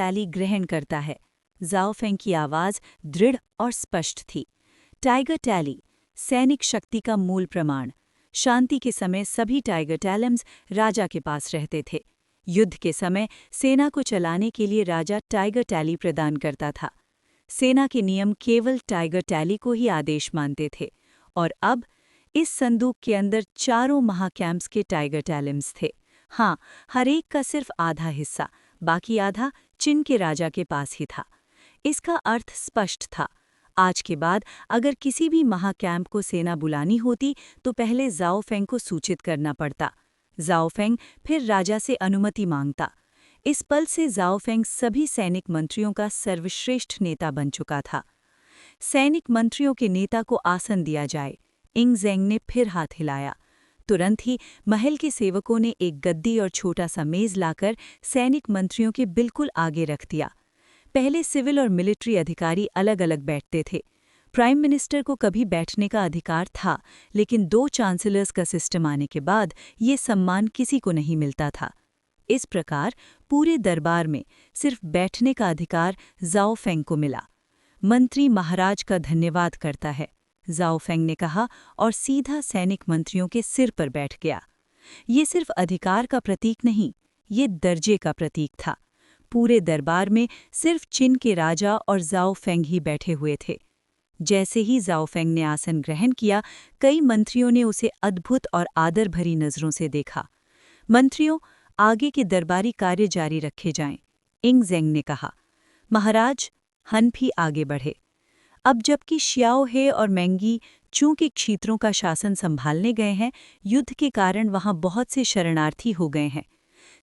Tally ग्रहण करता है। ज़ाओ फेंग की आवाज़ दृढ़ और स्पष्ट थी। टाइगर टैली, सैनिक शक्ति का मूल प्रमाण। शांति के समय सभी टाइगर टैलम्स राजा के पास रहते थे। युद्ध के समय सेना को चलाने के लिए राजा टाइगर टैली प्रदान करता था। सेना के नियम केवल टाइगर टैली को ही आदेश मानते थे। और अब इस संदूक के अंदर चारों महाकैंप्स के टाइगर टैलम्स थे। हाँ, हर एक का सिर्फ आधा हिस्सा, बाकी आधा चिन के राजा के पास ही था। इसका अर्थ स्पष्ट था। आज के बाद अगर किसी भी महाकैंप को सेना बुलानी होती तो पहले ज़ाओ फेंग को सूचित करना पड़ता। ज़ाओ फेंग फिर राजा से अनुमति मांगता। इस पल से ज़ाओ फेंग सभी सैनिक मंत्रियों का सर्वश्रेष्ठ नेता बन चुका था। सैनिक मंत्रियों के नेता को आसन दिया जाए। इंग ज़ेंग ने फिर हाथ हिलाया। तुरंत ही महल के सेवकों ने एक गद्दी और छोटा सा मेज लाकर सैनिक मंत्रियों के बिल्कुल आगे रख दिया। पहले सिविल और मिलिट्री अधिकारी अलग अलग बैठते थे। प्राइम मिनिस्टर को कभी बैठने का अधिकार था, लेकिन 2 चांसलर्स का सिस्टम आने के बाद ये सम्मान किसी को नहीं मिलता था। इस प्रकार पूरे दरबार में सिर्फ बैठने का अधिकार ज़ाओ फेंग को मिला। मंत्री महाराज का धन्यवाद करता है, ज़ाओ फेंग ने कहा और सीधा सैनिक मंत्रियों के सिर पर बैठ गया। ये सिर्फ अधिकार का प्रतीक नहीं, ये दर्जे का प्रतीक था। पूरे दरबार में सिर्फ चिन के राजा और ज़ाओ फेंग ही बैठे हुए थे। जैसे ही ज़ाओ फेंग ने आसन ग्रहण किया, कई मंत्रियों ने उसे अद्भुत और आदर भरी नज़रों से देखा। मंत्रियों, आगे के दरबारी कार्य जारी रखे जाएं, इंग ज़ेंग ने कहा। महाराज, हन भी आगे बढ़े। अब जबकि शियाओ हे और मेंगी चू के क्षेत्रों का शासन संभालने गए हैं, युद्ध के कारण वहां बहुत से शरणार्थी हो गए हैं।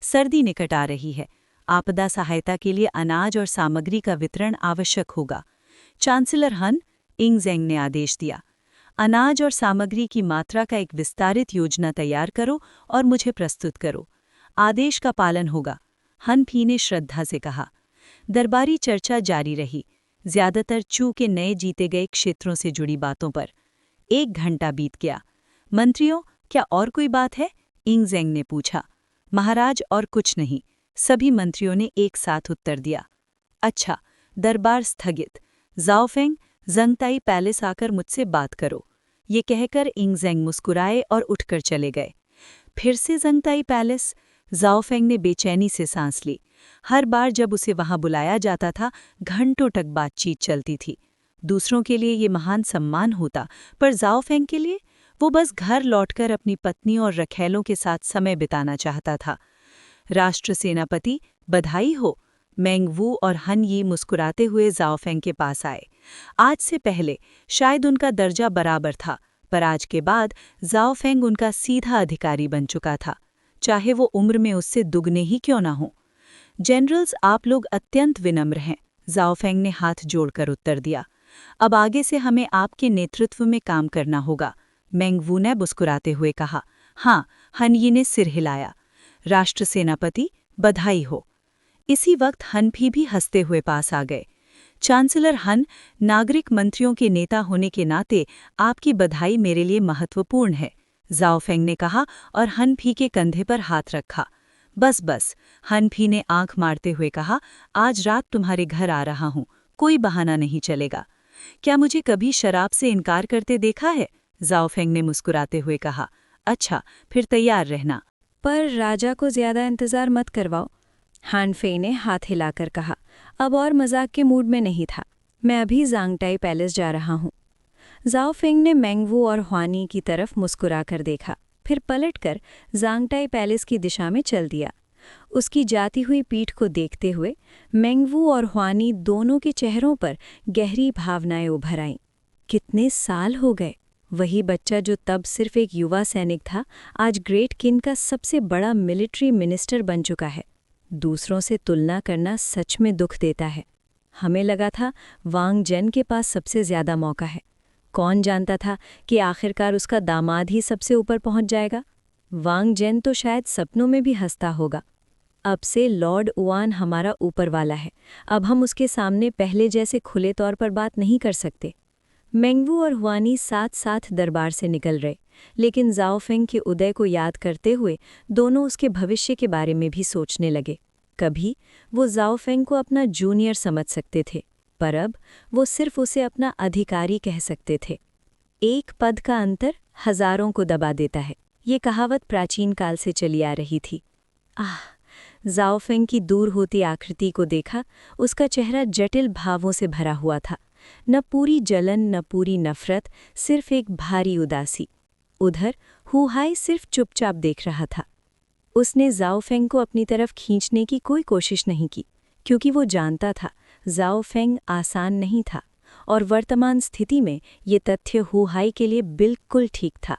सर्दी निकट आ रही है। आपदा सहायता के लिए अनाज और सामग्री का वितरण आवश्यक होगा। चांसलर हन, इंग ज़ेंग ने आदेश दिया। अनाज और सामग्री की मात्रा का एक विस्तारित योजना तैयार करो और मुझे प्रस्तुत करो। आदेश का पालन होगा, हन भी ने श्रद्धा से कहा। दरबारी चर्चा जारी रही, ज्यादातर चू के नए जीते गए क्षेत्रों से जुड़ी बातों पर। 1 घंटा बीत गया। मंत्रियों, क्या और कोई बात है? इंग ज़ेंग ने पूछा। महाराज, और कुछ नहीं, सभी मंत्रियों ने एक साथ उत्तर दिया। अच्छा, दरबार स्थगित। ज़ाओ फेंग, ज़ंगताई पैलेस आकर मुझसे बात करो। ये कहकर इंग ज़ेंग मुस्कुराए और उठकर चले गए। फिर से ज़ंगताई पैलेस? ज़ाओ फेंग ने बेचैनी से सांस ली। हर बार जब उसे वहां बुलाया जाता था, घंटों तक बातचीत चलती थी। दूसरों के लिए ये महान सम्मान होता, पर ज़ाओ फेंग के लिए वो बस घर लौटकर अपनी पत्नी और रखैलों के साथ समय बिताना चाहता था। राष्ट्र सेनापति, बधाई हो। मेंग वू और हन यी मुस्कुराते हुए ज़ाओ फेंग के पास आए। आज से पहले शायद उनका दर्जा बराबर था, पर आज के बाद ज़ाओ फेंग उनका सीधा अधिकारी बन चुका था, चाहे वो उम्र में उससे दुगने ही क्यों ना हो। जनरल्स, आप लोग अत्यंत विनम्र हैं, ज़ाओ फेंग ने हाथ जोड़कर उत्तर दिया। अब आगे से हमें आपके नेतृत्व में काम करना होगा, मेंग वू ने मुस्कुराते हुए कहा। हाँ, हन यी ने सिर हिलाया। राष्ट्र सेनापति, बधाई हो। इसी वक्त हन भी हंसते हुए पास आ गए। चांसलर हन, नागरिक मंत्रियों के नेता होने के नाते आपकी बधाई मेरे लिए महत्वपूर्ण है, ज़ाओ फेंग ने कहा और हन भी के कंधे पर हाथ रखा। बस बस, हन भी ने आंख मारते हुए कहा, आज रात तुम्हारे घर आ रहा हूं, कोई बहाना नहीं चलेगा। क्या मुझे कभी शराब से इनकार करते देखा है? ज़ाओ फेंग ने मुस्कुराते हुए कहा। अच्छा, फिर तैयार रहना। पर राजा को ज्यादा इंतजार मत करवाओ, हान फेई ने हाथ हिलाकर कहा। अब और मजाक के मूड में नहीं था। मैं अभी ज़ांगटाई पैलेस जा रहा हूँ। ज़ाओ फेंग ने मेंगवू और हुआनी की तरफ मुस्कुराकर देखा, फिर पलटकर ज़ांगटाई पैलेस की दिशा में चल दिया। उसकी जाती हुई पीठ को देखते हुए मेंगवू और हुआनी दोनों के चेहरों पर गहरी भावनाएं उभर आईं। कितने साल हो गए! वही बच्चा जो तब सिर्फ एक युवा सैनिक था, आज ग्रेट किन का सबसे बड़ा मिलिट्री मिनिस्टर बन चुका है। दूसरों से तुलना करना सच में दुख देता है। हमें लगा था वांग जेन के पास सबसे ज्यादा मौका है। कौन जानता था कि आखिरकार उसका दामाद ही सबसे ऊपर पहुंच जाएगा। वांग जेन तो शायद सपनों में भी हंसता होगा। अब से लॉर्ड उआन हमारा ऊपर वाला है। अब हम उसके सामने पहले जैसे खुले तौर पर बात नहीं कर सकते। मेंगवू और हुआनी साथ साथ दरबार से निकल रहे, लेकिन ज़ाओ फेंग के उदय को याद करते हुए दोनों उसके भविष्य के बारे में भी सोचने लगे। कभी वो जाओ फेंग को अपना जूनियर समझ सकते थे, पर अब वो सिर्फ उसे अपना अधिकारी कह सकते थे। एक पद का अंतर हजारों को दबा देता है, ये कहावत प्राचीन काल से चली आ रही थी। जाओ फेंग की दूर होती आकृति को देखा, उसका चेहरा जटिल भावों से भरा हुआ था। न पूरी जलन, न पूरी नफरत, सिर्फ एक भारी उदासी। उधर हुहाई सिर्फ चुपचाप देख रहा था। उसने जाओ फेंग को अपनी तरफ खींचने की कोई कोशिश नहीं की, क्योंकि वो जानता था जाओ फेंग आसान नहीं था, और वर्तमान स्थिति में ये तथ्य हुहाई के लिए बिल्कुल ठीक था।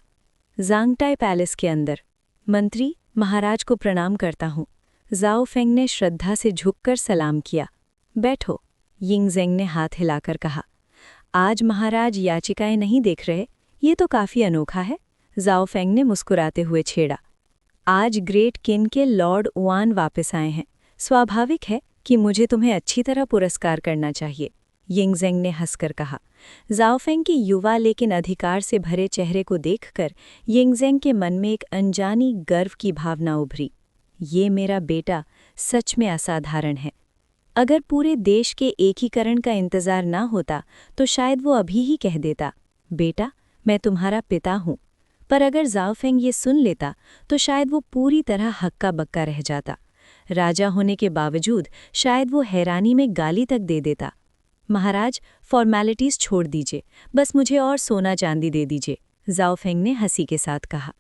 ज़ांगटाई पैलेस के अंदर, मंत्री, महाराज को प्रणाम करता हूँ। जाओ फेंग ने श्रद्धा से झुककर सलाम किया। बैठो, यिंगज़ेंग ने हाथ हिलाकर कहा। आज महाराज याचिकाएं नहीं देख रहे, ये तो काफ़ी अनोखा है, जाओ फेंग ने मुस्कुराते हुए छेड़ा। आज ग्रेट किन के लॉर्ड वान वापस आए हैं, स्वाभाविक है कि मुझे तुम्हें अच्छी तरह पुरस्कार करना चाहिए, यिंगज़ेंग ने हंसकर कहा। जाओ फेंग के युवा लेकिन अधिकार से भरे चेहरे को देखकर यिंगज़ेंग के मन में एक अनजानी गर्व की भावना उभरी। ये मेरा बेटा सच में असाधारण है। अगर पूरे देश के एकीकरण का इंतजार ना होता तो शायद वो अभी ही कह देता, बेटा मैं तुम्हारा पिता हूँ। पर अगर जाओ फेंग ये सुन लेता तो शायद वो पूरी तरह हक्का बक्का रह जाता। राजा होने के बावजूद शायद वो हैरानी में गाली तक दे देता। महाराज, फॉर्मेलिटीज़ छोड़ दीजिए, बस मुझे और सोना चांदी दे दीजिए, जाओ फेंग ने हंसी के साथ कहा।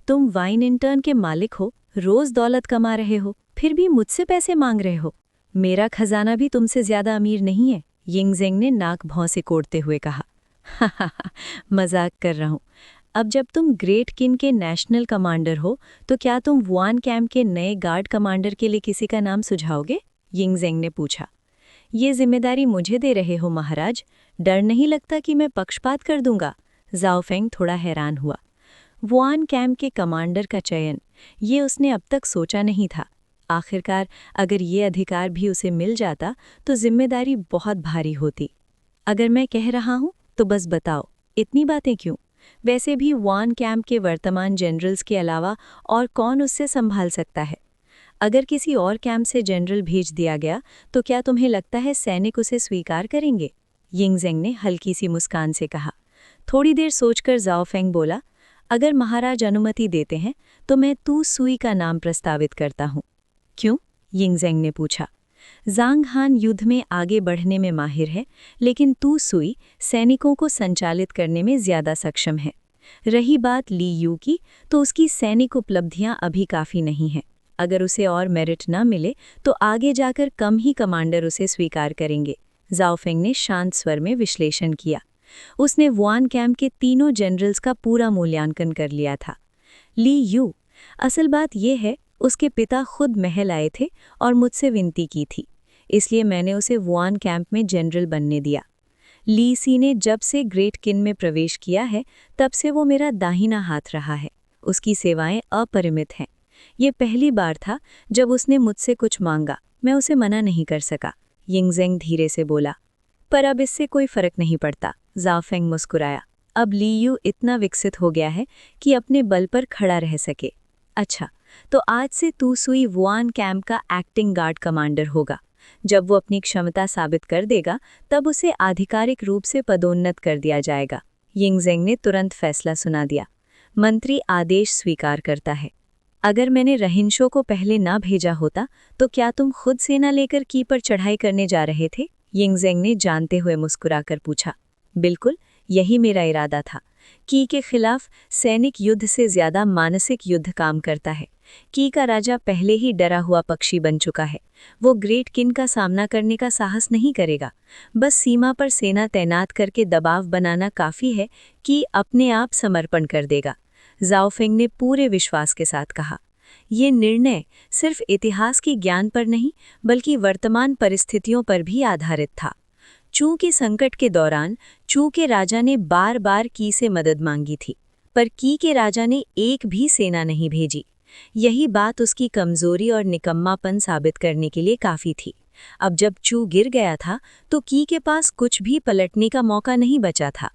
तुम वाइन इंटर्न के मालिक हो, रोज़ दौलत कमा रहे हो, फिर भी मुझसे पैसे मांग रहे हो। मेरा खजाना भी तुमसे ज़्यादा अमीर नहीं है, यिंगज़ेंग ने नाक भौं से कोड़ते हुए कहा। मजाक कर रहा हूँ। अब जब तुम ग्रेट किन के नेशनल कमांडर हो तो क्या तुम वुआन कैंप के नए गार्ड कमांडर के लिए किसी का नाम सुझाओगे, यिंगज़ेंग ने पूछा। ये जिम्मेदारी मुझे दे रहे हो महाराज, डर नहीं लगता कि मैं पक्षपात कर दूंगा, जाओ फेंग थोड़ा हैरान हुआ। वुआन कैंप के कमांडर का चयन, ये उसने अब तक सोचा नहीं था। आखिरकार अगर ये अधिकार भी उसे मिल जाता तो जिम्मेदारी बहुत भारी होती। अगर मैं कह रहा हूँ तो बस बताओ, इतनी बातें क्यों? वैसे भी वुआन कैंप के वर्तमान जनरल्स के अलावा और कौन उससे संभाल सकता है? अगर किसी और कैंप से जनरल भेज दिया गया तो क्या तुम्हें लगता है सैनिक उसे स्वीकार करेंगे, यिंगज़ेंग ने हल्की सी मुस्कान से कहा। थोड़ी देर सोचकर जाओ फेंग बोला, अगर महाराज अनुमति देते हैं तो मैं तू सुई का नाम प्रस्तावित करता हूँ। क्यों, यिंगज़ेंग ने पूछा। ज़ांग हान युद्ध में आगे बढ़ने में माहिर है, लेकिन तू सुई सैनिकों को संचालित करने में ज़्यादा सक्षम है। रही बात ली यू की, तो उसकी सैनिक उपलब्धियां अभी काफ़ी नहीं हैं। अगर उसे और मेरिट न मिले तो आगे जाकर कम ही कमांडर उसे स्वीकार करेंगे, जाओ फेंग ने शांत स्वर में विश्लेषण किया। उसने वुआन कैंप के तीनों जनरल्स का पूरा मूल्यांकन कर लिया था। ली यू, असल बात यह है उसके पिता खुद महल आए थे और मुझसे विनती की थी, इसलिए मैंने उसे वुआन कैंप में जनरल बनने दिया। ली सी ने जब से ग्रेट किन में प्रवेश किया है तब से वो मेरा दाहिना हाथ रहा है। उसकी सेवाएं अपरिमित हैं। ये पहली बार था जब उसने मुझसे कुछ मांगा, मैं उसे मना नहीं कर सका, यिंगज़ेंग धीरे से बोला। पर अब इससे कोई फर्क नहीं पड़ता, जाओ फेंग मुस्कुराया। अब ली यू इतना विकसित हो गया है कि अपने बल पर खड़ा रह सके। अच्छा, तो आज से तू सुई वुआन कैंप का एक्टिंग गार्ड कमांडर होगा। जब वो अपनी क्षमता साबित कर देगा तब उसे आधिकारिक रूप से पदोन्नत कर दिया जाएगा, यिंगज़ेंग ने तुरंत फैसला सुना दिया। मंत्री आदेश स्वीकार करता है। अगर मैंने रहिंशों को पहले ना भेजा होता तो क्या तुम खुद सेना लेकर की पर चढ़ाई करने जा रहे थे, यिंगज़ेंग ने जानते हुए मुस्कुराकर पूछा। बिल्कुल, यही मेरा इरादा था। की के खिलाफ सैनिक युद्ध से ज्यादा मानसिक युद्ध काम करता है। की का राजा पहले ही डरा हुआ पक्षी बन चुका है। वो ग्रेट किन का सामना करने का साहस नहीं करेगा। बस सीमा पर सेना तैनात करके दबाव बनाना काफी है कि अपने आप समर्पण कर देगा, जाओ फेंग ने पूरे विश्वास के साथ कहा। ये निर्णय सिर्फ इतिहास की ज्ञान पर नहीं बल्कि वर्तमान परिस्थितियों पर भी आधारित था। चू के संकट के दौरान चू के राजा ने बार बार की से मदद मांगी थी, पर की के राजा ने एक भी सेना नहीं भेजी। यही बात उसकी कमजोरी और निकम्मापन साबित करने के लिए काफी थी। अब जब चू गिर गया था तो की के पास कुछ भी पलटने का मौका नहीं बचा था।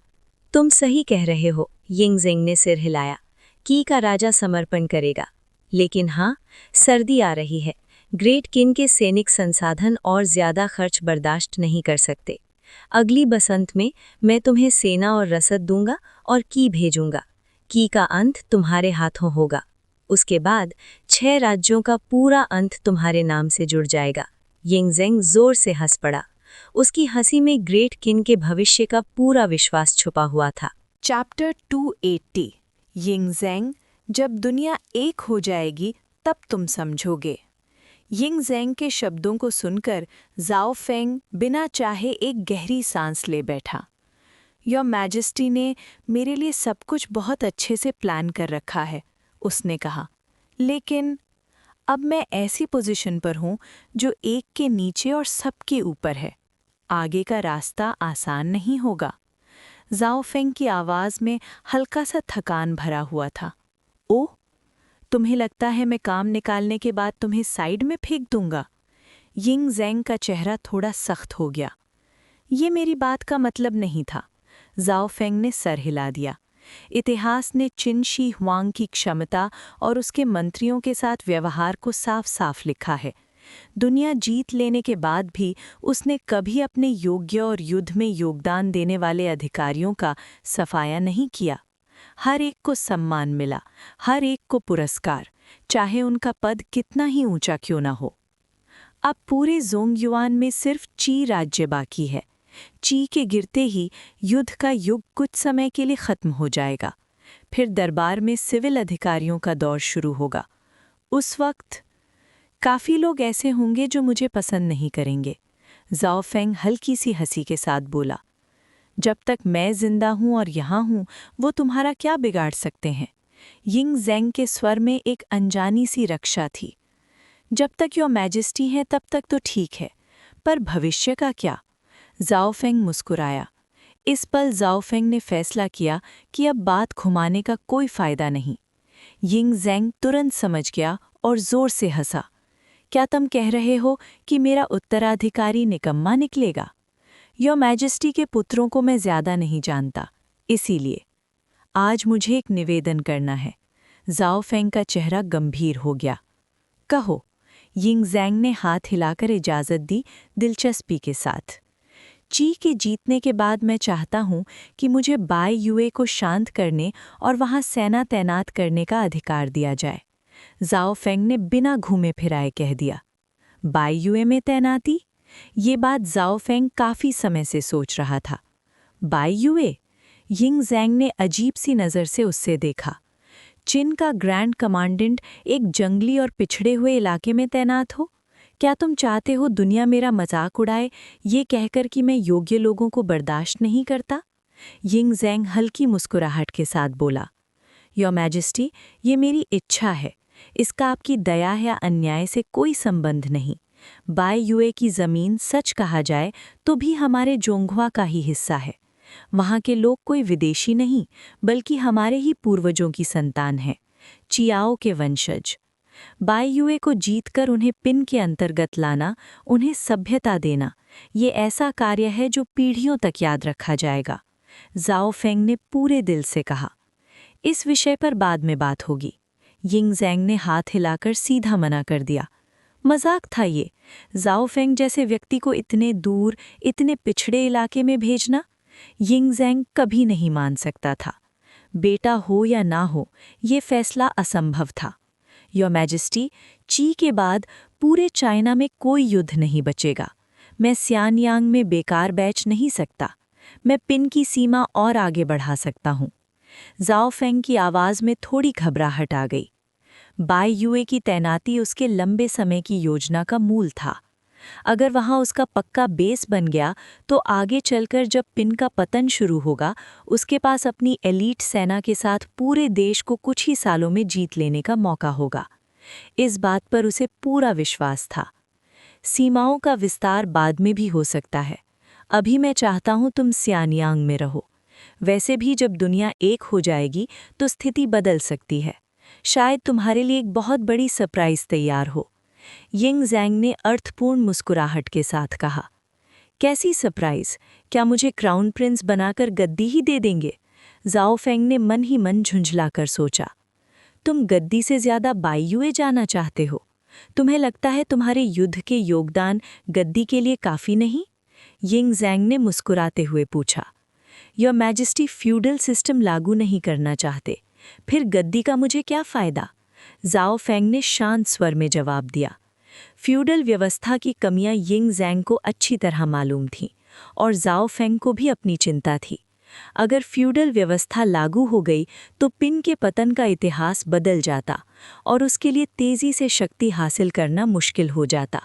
तुम सही कह रहे हो, यिंगज़ेंग ने सिर हिलाया। की का राजा समर्पण करेगा, लेकिन हाँ, सर्दी आ रही है। ग्रेट किन के सैनिक संसाधन और ज्यादा खर्च बर्दाश्त नहीं कर सकते। अगली बसंत में मैं तुम्हें सेना और रसद दूंगा और की भेजूंगा। की का अंत तुम्हारे हाथों होगा। उसके बाद 6 राज्यों का पूरा अंत तुम्हारे नाम से जुड़ जाएगा। यिंगज़ेंग जोर से हंस पड़ा। उसकी हंसी में ग्रेट किन के भविष्य का पूरा विश्वास छुपा हुआ था। चैप्टर 280 यिंगज़ेंग, जब दुनिया एक हो जाएगी तब तुम समझोगे। यिंगज़ेंग के शब्दों को सुनकर ज़ाओ फेंग बिना चाहे एक गहरी सांस ले बैठा। योर मैजेस्टी ने मेरे लिए सब कुछ बहुत अच्छे से प्लान कर रखा है, उसने कहा, लेकिन अब मैं ऐसी पोजीशन पर हूँ जो एक के नीचे और सबके ऊपर है। आगे का रास्ता आसान नहीं होगा। ज़ाओ फेंग की आवाज़ में हल्का सा थकान भरा हुआ था। ओह, तुम्हें लगता है मैं काम निकालने के बाद तुम्हें साइड में फेंक दूंगा? यिंगज़ेंग का चेहरा थोड़ा सख्त हो गया। ये मेरी बात का मतलब नहीं था। ज़ाओ फेंग ने सर हिला दिया। इतिहास ने चिन शी हुआंग की क्षमता और उसके मंत्रियों के साथ व्यवहार को साफ साफ लिखा है। दुनिया जीत लेने के बाद भी उसने कभी अपने योग्य और युद्ध में योगदान देने वाले अधिकारियों का सफाया नहीं किया। हर एक को सम्मान मिला, हर एक को पुरस्कार, चाहे उनका पद कितना ही ऊंचा क्यों न हो। अब पूरे ज़ोंगयुआन में सिर्फ ची राज्य बाकी है। ची के गिरते ही युद्ध का युग कुछ समय के लिए खत्म हो जाएगा। फिर दरबार में सिविल अधिकारियों का दौर शुरू होगा। उस वक्त काफ़ी लोग ऐसे होंगे जो मुझे पसंद नहीं करेंगे। ज़ाओ फेंग हल्की सी हंसी के साथ बोला, जब तक मैं जिंदा हूं और यहाँ हूं, वो तुम्हारा क्या बिगाड़ सकते हैं? यिंगज़ेंग के स्वर में एक अनजानी सी रक्षा थी। जब तक योर मैजेस्टी है तब तक तो ठीक है, पर भविष्य का क्या? ज़ाओ फेंग मुस्कुराया। इस पल ज़ाओ फेंग ने फैसला किया कि अब बात घुमाने का कोई फायदा नहीं। यिंगज़ेंग तुरंत समझ गया और जोर से हंसा। क्या तुम कह रहे हो कि मेरा उत्तराधिकारी निकम्मा निकलेगा? योर मैजेस्टी के पुत्रों को मैं ज्यादा नहीं जानता, इसीलिए आज मुझे एक निवेदन करना है। ज़ाओ फेंग का चेहरा गंभीर हो गया। कहो, यिंगज़ेंग ने हाथ हिलाकर इजाज़त दी, दिलचस्पी के साथ। ची के जीतने के बाद मैं चाहता हूँ कि मुझे बाई युए को शांत करने और वहाँ सेना तैनात करने का अधिकार दिया जाए। ज़ाओ फेंग ने बिना घूमे फिराए कह दिया। बाई युए में तैनाती? ये बात ज़ाओ फेंग काफ़ी समय से सोच रहा था। बाई युए? यिंगज़ेंग ने अजीब सी नज़र से उससे देखा। चिन का ग्रैंड कमांडेंट एक जंगली और पिछड़े हुए इलाके में तैनात हो? क्या तुम चाहते हो दुनिया मेरा मजाक उड़ाए, ये कहकर कि मैं योग्य लोगों को बर्दाश्त नहीं करता? यिंगज़ेंग हल्की मुस्कुराहट के साथ बोला, योर मैजेस्टी, ये मेरी इच्छा है। इसका आपकी दया या अन्याय से कोई संबंध नहीं। बाई युए की ज़मीन सच कहा जाए तो भी हमारे जोंगहुआ का ही हिस्सा है। वहाँ के लोग कोई विदेशी नहीं, बल्कि हमारे ही पूर्वजों की संतान हैं, चियाओ के वंशज। बाई युए को जीतकर उन्हें पिन के अंतर्गत लाना, उन्हें सभ्यता देना, ये ऐसा कार्य है जो पीढ़ियों तक याद रखा जाएगा। ज़ाओ फेंग ने पूरे दिल से कहा। इस विषय पर बाद में बात होगी। यिंगज़ेंग ने हाथ हिलाकर सीधा मना कर दिया। मजाक था ये। ज़ाओ फेंग जैसे व्यक्ति को इतने दूर, इतने पिछड़े इलाके में भेजना? यिंगज़ेंग कभी नहीं मान सकता था। बेटा हो या ना हो, ये फैसला असंभव था। योर मैजेस्टी, ची के बाद पूरे चाइना में कोई युद्ध नहीं बचेगा। मैं सियानयांग में बेकार बैच नहीं सकता। मैं पिन की सीमा और आगे बढ़ा सकता हूँ। ज़ाओ फेंग की आवाज़ में थोड़ी घबराहट आ गई। बाई युए की तैनाती उसके लंबे समय की योजना का मूल था। अगर वहाँ उसका पक्का बेस बन गया तो आगे चलकर जब पिन का पतन शुरू होगा, उसके पास अपनी एलीट सेना के साथ पूरे देश को कुछ ही सालों में जीत लेने का मौका होगा। इस बात पर उसे पूरा विश्वास था। सीमाओं का विस्तार बाद में भी हो सकता है। अभी मैं चाहता हूँ तुम सियानयांग में रहो। वैसे भी जब दुनिया एक हो जाएगी तो स्थिति बदल सकती है। शायद तुम्हारे लिए एक बहुत बड़ी सरप्राइज तैयार हो। यिंगज़ेंग ने अर्थपूर्ण मुस्कुराहट के साथ कहा। कैसी सरप्राइज? क्या मुझे क्राउन प्रिंस बनाकर गद्दी ही दे देंगे? ज़ाओ फेंग ने मन ही मन झुंझलाकर सोचा। तुम गद्दी से ज्यादा बाई युए जाना चाहते हो? तुम्हें लगता है तुम्हारे युद्ध के योगदान गद्दी के लिए काफ़ी नहीं? यिंग ज़ैंग ने मुस्कुराते हुए पूछा। योर मैजेस्टी फ्यूडल सिस्टम लागू नहीं करना चाहते, फिर गद्दी का मुझे क्या फ़ायदा? ज़ाओ फेंग ने शांत स्वर में जवाब दिया। फ्यूडल व्यवस्था की कमियां यिंग ज़ैंग को अच्छी तरह मालूम थीं और ज़ाओ फेंग को भी अपनी चिंता थी। अगर फ्यूडल व्यवस्था लागू हो गई तो पिन के पतन का इतिहास बदल जाता और उसके लिए तेज़ी से शक्ति हासिल करना मुश्किल हो जाता।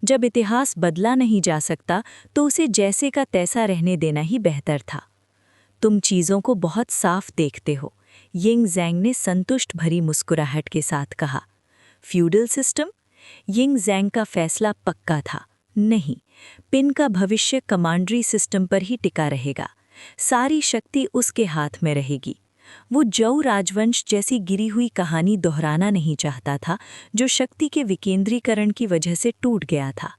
जब इतिहास बदला नहीं जा सकता तो उसे जैसे का तैसा रहने देना ही बेहतर था। तुम चीज़ों को बहुत साफ देखते हो, यिंग ज़ैंग ने संतुष्ट भरी मुस्कुराहट के साथ कहा। Feudal system? यिंग ज़ैंग का फैसला पक्का था। नहीं, पिन का भविष्य कमांडरी सिस्टम पर ही टिका रहेगा। सारी शक्ति उसके हाथ में रहेगी। वो जौ राजवंश जैसी गिरी हुई कहानी दोहराना नहीं चाहता था, जो शक्ति के विकेंद्रीकरण की वजह से टूट गया था।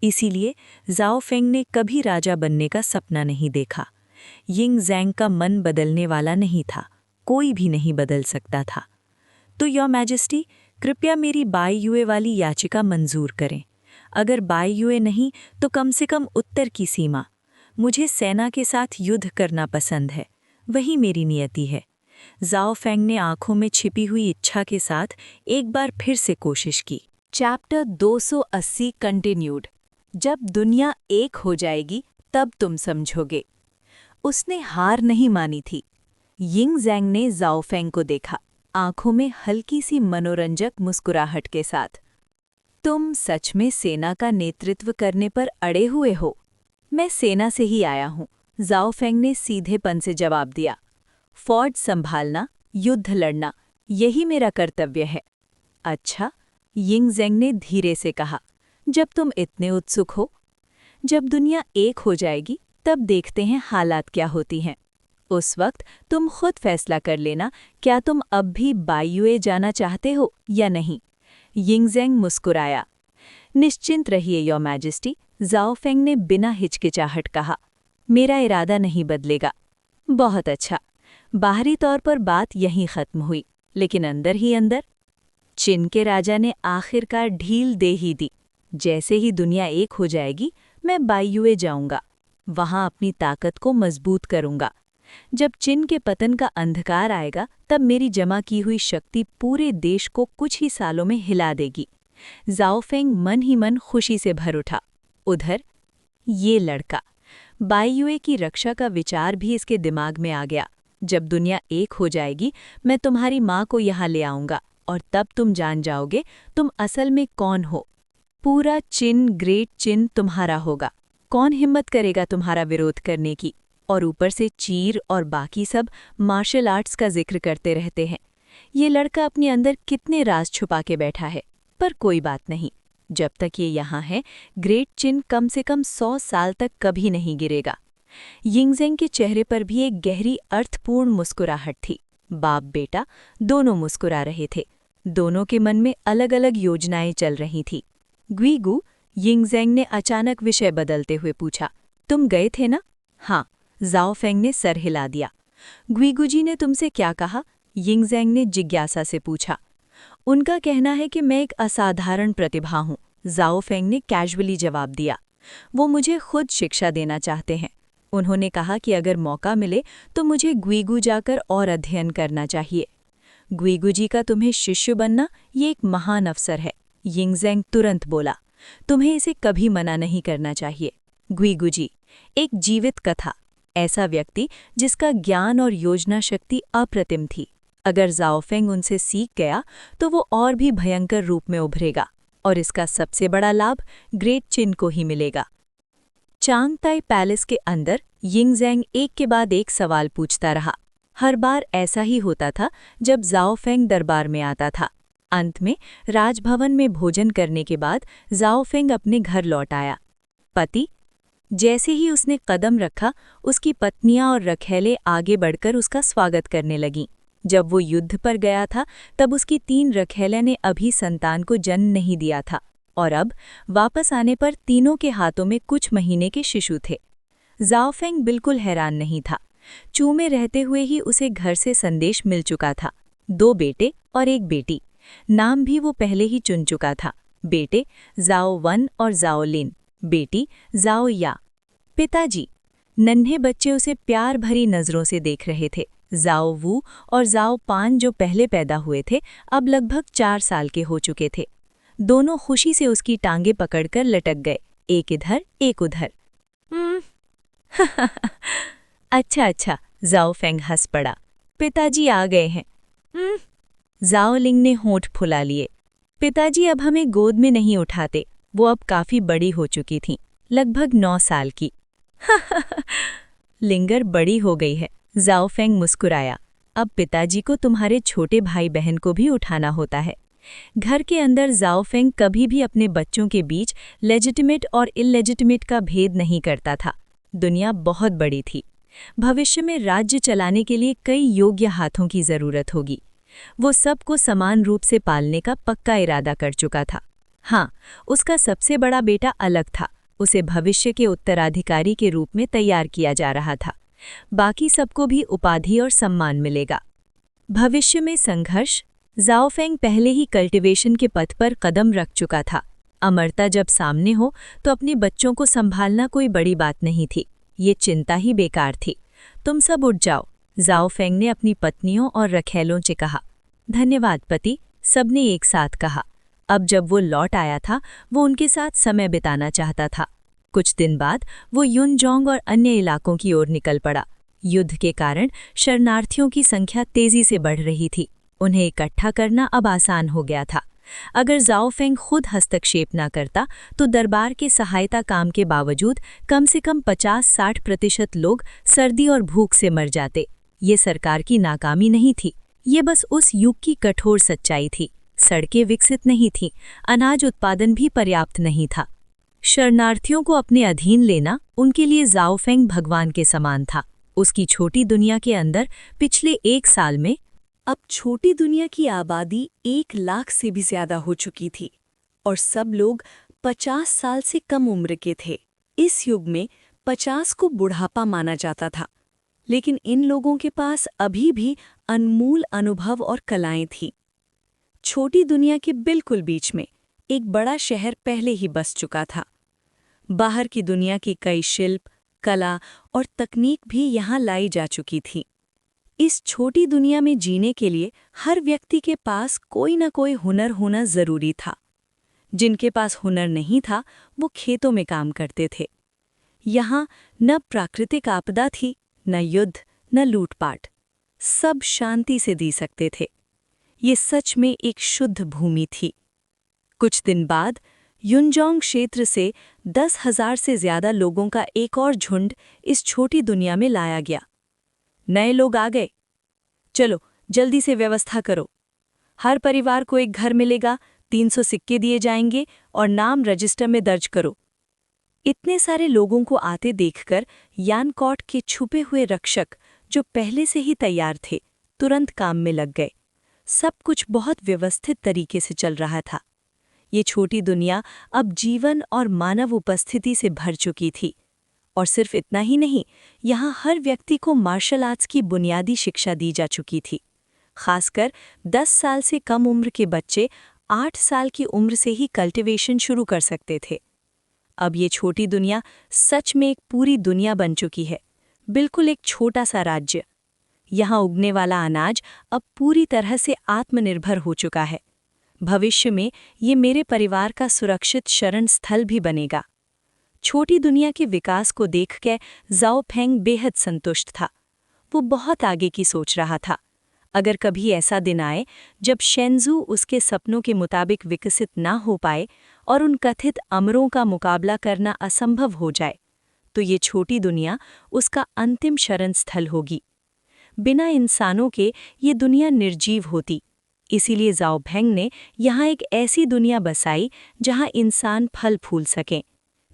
इसीलिए ज़ाओ फेंग ने कभी राजा बनने का सपना नहीं देखा। यिंग ज़ैंग का मन बदलने वाला नहीं था, कोई भी नहीं बदल सकता था। तो योर मैजेस्टी, कृपया मेरी बाई युए वाली याचिका मंजूर करें। अगर बाई युए नहीं तो कम से कम उत्तर की सीमा। मुझे सेना के साथ युद्ध करना पसंद है, वही मेरी नियति है। ज़ाओ फेंग ने आंखों में छिपी हुई इच्छा के साथ एक बार फिर से कोशिश की। Chapter 280 continued. जब दुनिया एक हो जाएगी तब तुम समझोगे। उसने हार नहीं मानी थी। यिंग ज़ैंग ने ज़ाओ फेंग को देखा, आंखों में हल्की सी मनोरंजक मुस्कुराहट के साथ। तुम सच में सेना का नेतृत्व करने पर अड़े हुए हो? मैं सेना से ही आया हूँ, ज़ाओ फेंग ने सीधेपन से जवाब दिया। फौज संभालना, युद्ध लड़ना, यही मेरा कर्तव्य है। अच्छा, यिंग ज़ैंग ने धीरे से कहा, जब तुम इतने उत्सुक हो। जब दुनिया एक हो जाएगी तब देखते हैं हालात क्या होती हैं। उस वक्त तुम खुद फैसला कर लेना, क्या तुम अब भी बाईयुए जाना चाहते हो या नहीं। यिंग ज़ैंग मुस्कुराया। निश्चिंत रहिए योर मैजेस्टी, ज़ाओ फेंग ने बिना हिचकिचाहट कहा। मेरा इरादा नहीं बदलेगा। बहुत अच्छा। बाहरी तौर पर बात यहीं खत्म हुई, लेकिन अंदर ही अंदर चिन के राजा ने आखिरकार ढील दे ही दी। जैसे ही दुनिया एक हो जाएगी मैं बाईयुए जाऊंगा, वहां अपनी ताकत को मजबूत करूंगा। जब चिन के पतन का अंधकार आएगा तब मेरी जमा की हुई शक्ति पूरे देश को कुछ ही सालों में हिला देगी। ज़ाओ फेंग मन ही मन खुशी से भर उठा। उधर ये लड़का, बाईयुए की रक्षा का विचार भी इसके दिमाग में आ गया। जब दुनिया एक हो जाएगी मैं तुम्हारी माँ को यहाँ ले आऊँगा और तब तुम जान जाओगे तुम असल में कौन हो। पूरा चिन, ग्रेट चिन तुम्हारा होगा। कौन हिम्मत करेगा तुम्हारा विरोध करने की? और ऊपर से चीर और बाकी सब मार्शल आर्ट्स का जिक्र करते रहते हैं। ये लड़का अपने अंदर कितने राज छुपा के बैठा है। पर कोई बात नहीं, जब तक ये यहाँ है ग्रेट चिन कम से कम 100 साल तक कभी नहीं गिरेगा। यिंग ज़ैंग के चेहरे पर भी एक गहरी अर्थपूर्ण मुस्कुराहट थी। बाप बेटा दोनों मुस्कुरा रहे थे। दोनों के मन में अलग अलग योजनाएं चल रही थी। ग्वीगू, यिंग ज़ैंग ने अचानक विषय बदलते हुए पूछा, तुम गए थे ना? हाँ, ज़ाओ फेंग ने सर हिला दिया। ग्वीगू जी ने तुमसे क्या कहा? यिंग ज़ैंग ने जिज्ञासा से पूछा। उनका कहना है कि मैं एक असाधारण प्रतिभा हूँ, ज़ाओ फेंग ने कैजुअली जवाब दिया। वो मुझे खुद शिक्षा देना चाहते हैं। उन्होंने कहा कि अगर मौका मिले तो मुझे ग्वीगू जाकर और अध्ययन करना चाहिए। ग्वीगू जी का तुम्हें शिष्य बनना ये एक महान अवसर है, यिंग ज़ैंग तुरंत बोला। तुम्हें इसे कभी मना नहीं करना चाहिए। ग्वीगू जी, एक जीवित कथा, ऐसा व्यक्ति जिसका ज्ञान और योजना शक्ति अप्रतिम थी। अगर ज़ाओ फेंग उनसे सीख गया तो वो और भी भयंकर रूप में उभरेगा और इसका सबसे बड़ा लाभ ग्रेट चिन को ही मिलेगा। चांगताई पैलेस के अंदर यिंग ज़ैंग एक के बाद एक सवाल पूछता रहा। हर बार ऐसा ही होता था जब ज़ाओ फेंग दरबार में आता था। अंत में राजभवन में भोजन करने के बाद ज़ाओ फेंग अपने घर लौट आया। पति, जैसे ही उसने कदम रखा उसकी पत्नियां और रखैले आगे बढ़कर उसका स्वागत करने लगीं। जब वो युद्ध पर गया था तब उसकी 3 रखैले ने अभी संतान को जन्म नहीं दिया था और अब वापस आने पर तीनों के हाथों में कुछ महीने के शिशु थे। ज़ाओ फेंग बिल्कुल हैरान नहीं था। चू में रहते हुए ही उसे घर से संदेश मिल चुका था, 2 बेटे और 1 बेटी। नाम भी वो पहले ही चुन चुका था, बेटे जाओ वन और जाओ लिन, बेटी जाओ या। पिताजी, नन्हे बच्चे उसे प्यार भरी नज़रों से देख रहे थे। जाओ वू और जाओ पान जो पहले पैदा हुए थे अब लगभग 4 साल के हो चुके थे। दोनों खुशी से उसकी टांगे पकड़कर लटक गए, एक इधर एक उधर। अच्छा अच्छा, जाओ फेंग हंस पड़ा। पिताजी आ गए हैं। जाओ लिंग ने होंठ फुला लिए। पिताजी अब हमें गोद में नहीं उठाते, वो अब काफी बड़ी हो चुकी थीं, लगभग 9 साल की। लिंगर बड़ी हो गई है, जाओ फेंग मुस्कुराया। अब पिताजी को तुम्हारे छोटे भाई बहन को भी उठाना होता है। घर के अंदर जाओ फेंग कभी भी अपने बच्चों के बीच लेजिटिमेट और इललेजिटिमेट का भेद नहीं करता था। दुनिया बहुत बड़ी थी। भविष्य में राज्य चलाने के लिए कई योग्य हाथों की जरूरत होगी। वो सबको समान रूप से पालने का पक्का इरादा कर चुका था। हाँ, उसका सबसे बड़ा बेटा अलग था, उसे भविष्य के उत्तराधिकारी के रूप में तैयार किया जा रहा था। बाकी सबको भी उपाधि और सम्मान मिलेगा। भविष्य में संघर्ष। जाओ फेंग पहले ही कल्टीवेशन के पथ पर कदम रख चुका था। अमरता जब सामने हो तो अपने बच्चों को संभालना कोई बड़ी बात नहीं थी, ये चिंता ही बेकार थी। तुम सब उठ जाओ, जाओ फेंग ने अपनी पत्नियों और रखैलों से कहा। धन्यवाद पति, सबने एक साथ कहा। अब जब वो लौट आया था, वो उनके साथ समय बिताना चाहता था। कुछ दिन बाद वो युनजोंग और अन्य इलाकों की ओर निकल पड़ा। युद्ध के कारण शरणार्थियों की संख्या तेजी से बढ़ रही थी। उन्हें इकट्ठा करना अब आसान हो गया था। अगर जाओ फेंग खुद हस्तक्षेप न करता तो दरबार के सहायता काम के बावजूद कम से कम 50-60% लोग सर्दी और भूख से मर जाते। ये सरकार की नाकामी नहीं थी, ये बस उस युग की कठोर सच्चाई थी। सड़कें विकसित नहीं थीं, अनाज उत्पादन भी पर्याप्त नहीं था। शरणार्थियों को अपने अधीन लेना उनके लिए जाओ फेंग भगवान के समान था। उसकी छोटी दुनिया के अंदर पिछले 1 साल में अब छोटी दुनिया की आबादी 1 लाख से भी ज्यादा हो चुकी थी और सब लोग 50 साल से कम उम्र के थे। इस युग में 50 को बुढ़ापा माना जाता था, लेकिन इन लोगों के पास अभी भी अनमोल अनुभव और कलाएं थीं। छोटी दुनिया के बिल्कुल बीच में एक बड़ा शहर पहले ही बस चुका था। बाहर की दुनिया की कई शिल्प, कला और तकनीक भी यहाँ लाई जा चुकी थी। इस छोटी दुनिया में जीने के लिए हर व्यक्ति के पास कोई न कोई हुनर होना जरूरी था। जिनके पास हुनर नहीं था वो खेतों में काम करते थे। यहाँ न प्राकृतिक आपदा थी, न युद्ध, न लूटपाट। सब शांति से जी सकते थे। ये सच में एक शुद्ध भूमि थी। कुछ दिन बाद युनजोंग क्षेत्र से 10,000 से ज्यादा लोगों का एक और झुंड इस छोटी दुनिया में लाया गया। नए लोग आ गए। चलो जल्दी से व्यवस्था करो। हर परिवार को एक घर मिलेगा, 300 सिक्के दिए जाएंगे और नाम रजिस्टर में दर्ज करो। इतने सारे लोगों को आते देखकर यानकॉट के छुपे हुए रक्षक, जो पहले से ही तैयार थे, तुरंत काम में लग गए। सब कुछ बहुत व्यवस्थित तरीके से चल रहा था। ये छोटी दुनिया अब जीवन और मानव उपस्थिति से भर चुकी थी। और सिर्फ इतना ही नहीं, यहाँ हर व्यक्ति को मार्शल आर्ट्स की बुनियादी शिक्षा दी जा चुकी थी। खासकर 10 साल से कम उम्र के बच्चे 8 साल की उम्र से ही कल्टीवेशन शुरू कर सकते थे। अब ये छोटी दुनिया सच में एक पूरी दुनिया बन चुकी है, बिल्कुल एक छोटा सा राज्य। यहाँ उगने वाला अनाज अब पूरी तरह से आत्मनिर्भर हो चुका है। भविष्य में ये मेरे परिवार का सुरक्षित शरण स्थल भी बनेगा। छोटी दुनिया के विकास को देखकर जाओ फेंग बेहद संतुष्ट था। वो बहुत आगे की सोच रहा था। अगर कभी ऐसा दिन आए जब शेंजू उसके सपनों के मुताबिक विकसित ना हो पाए और उन कथित अमरों का मुकाबला करना असंभव हो जाए, तो ये छोटी दुनिया उसका अंतिम शरण स्थल होगी। बिना इंसानों के ये दुनिया निर्जीव होती। इसीलिए जाओ फेंग ने यहाँ एक ऐसी दुनिया बसाई जहाँ इंसान फल फूल सकें,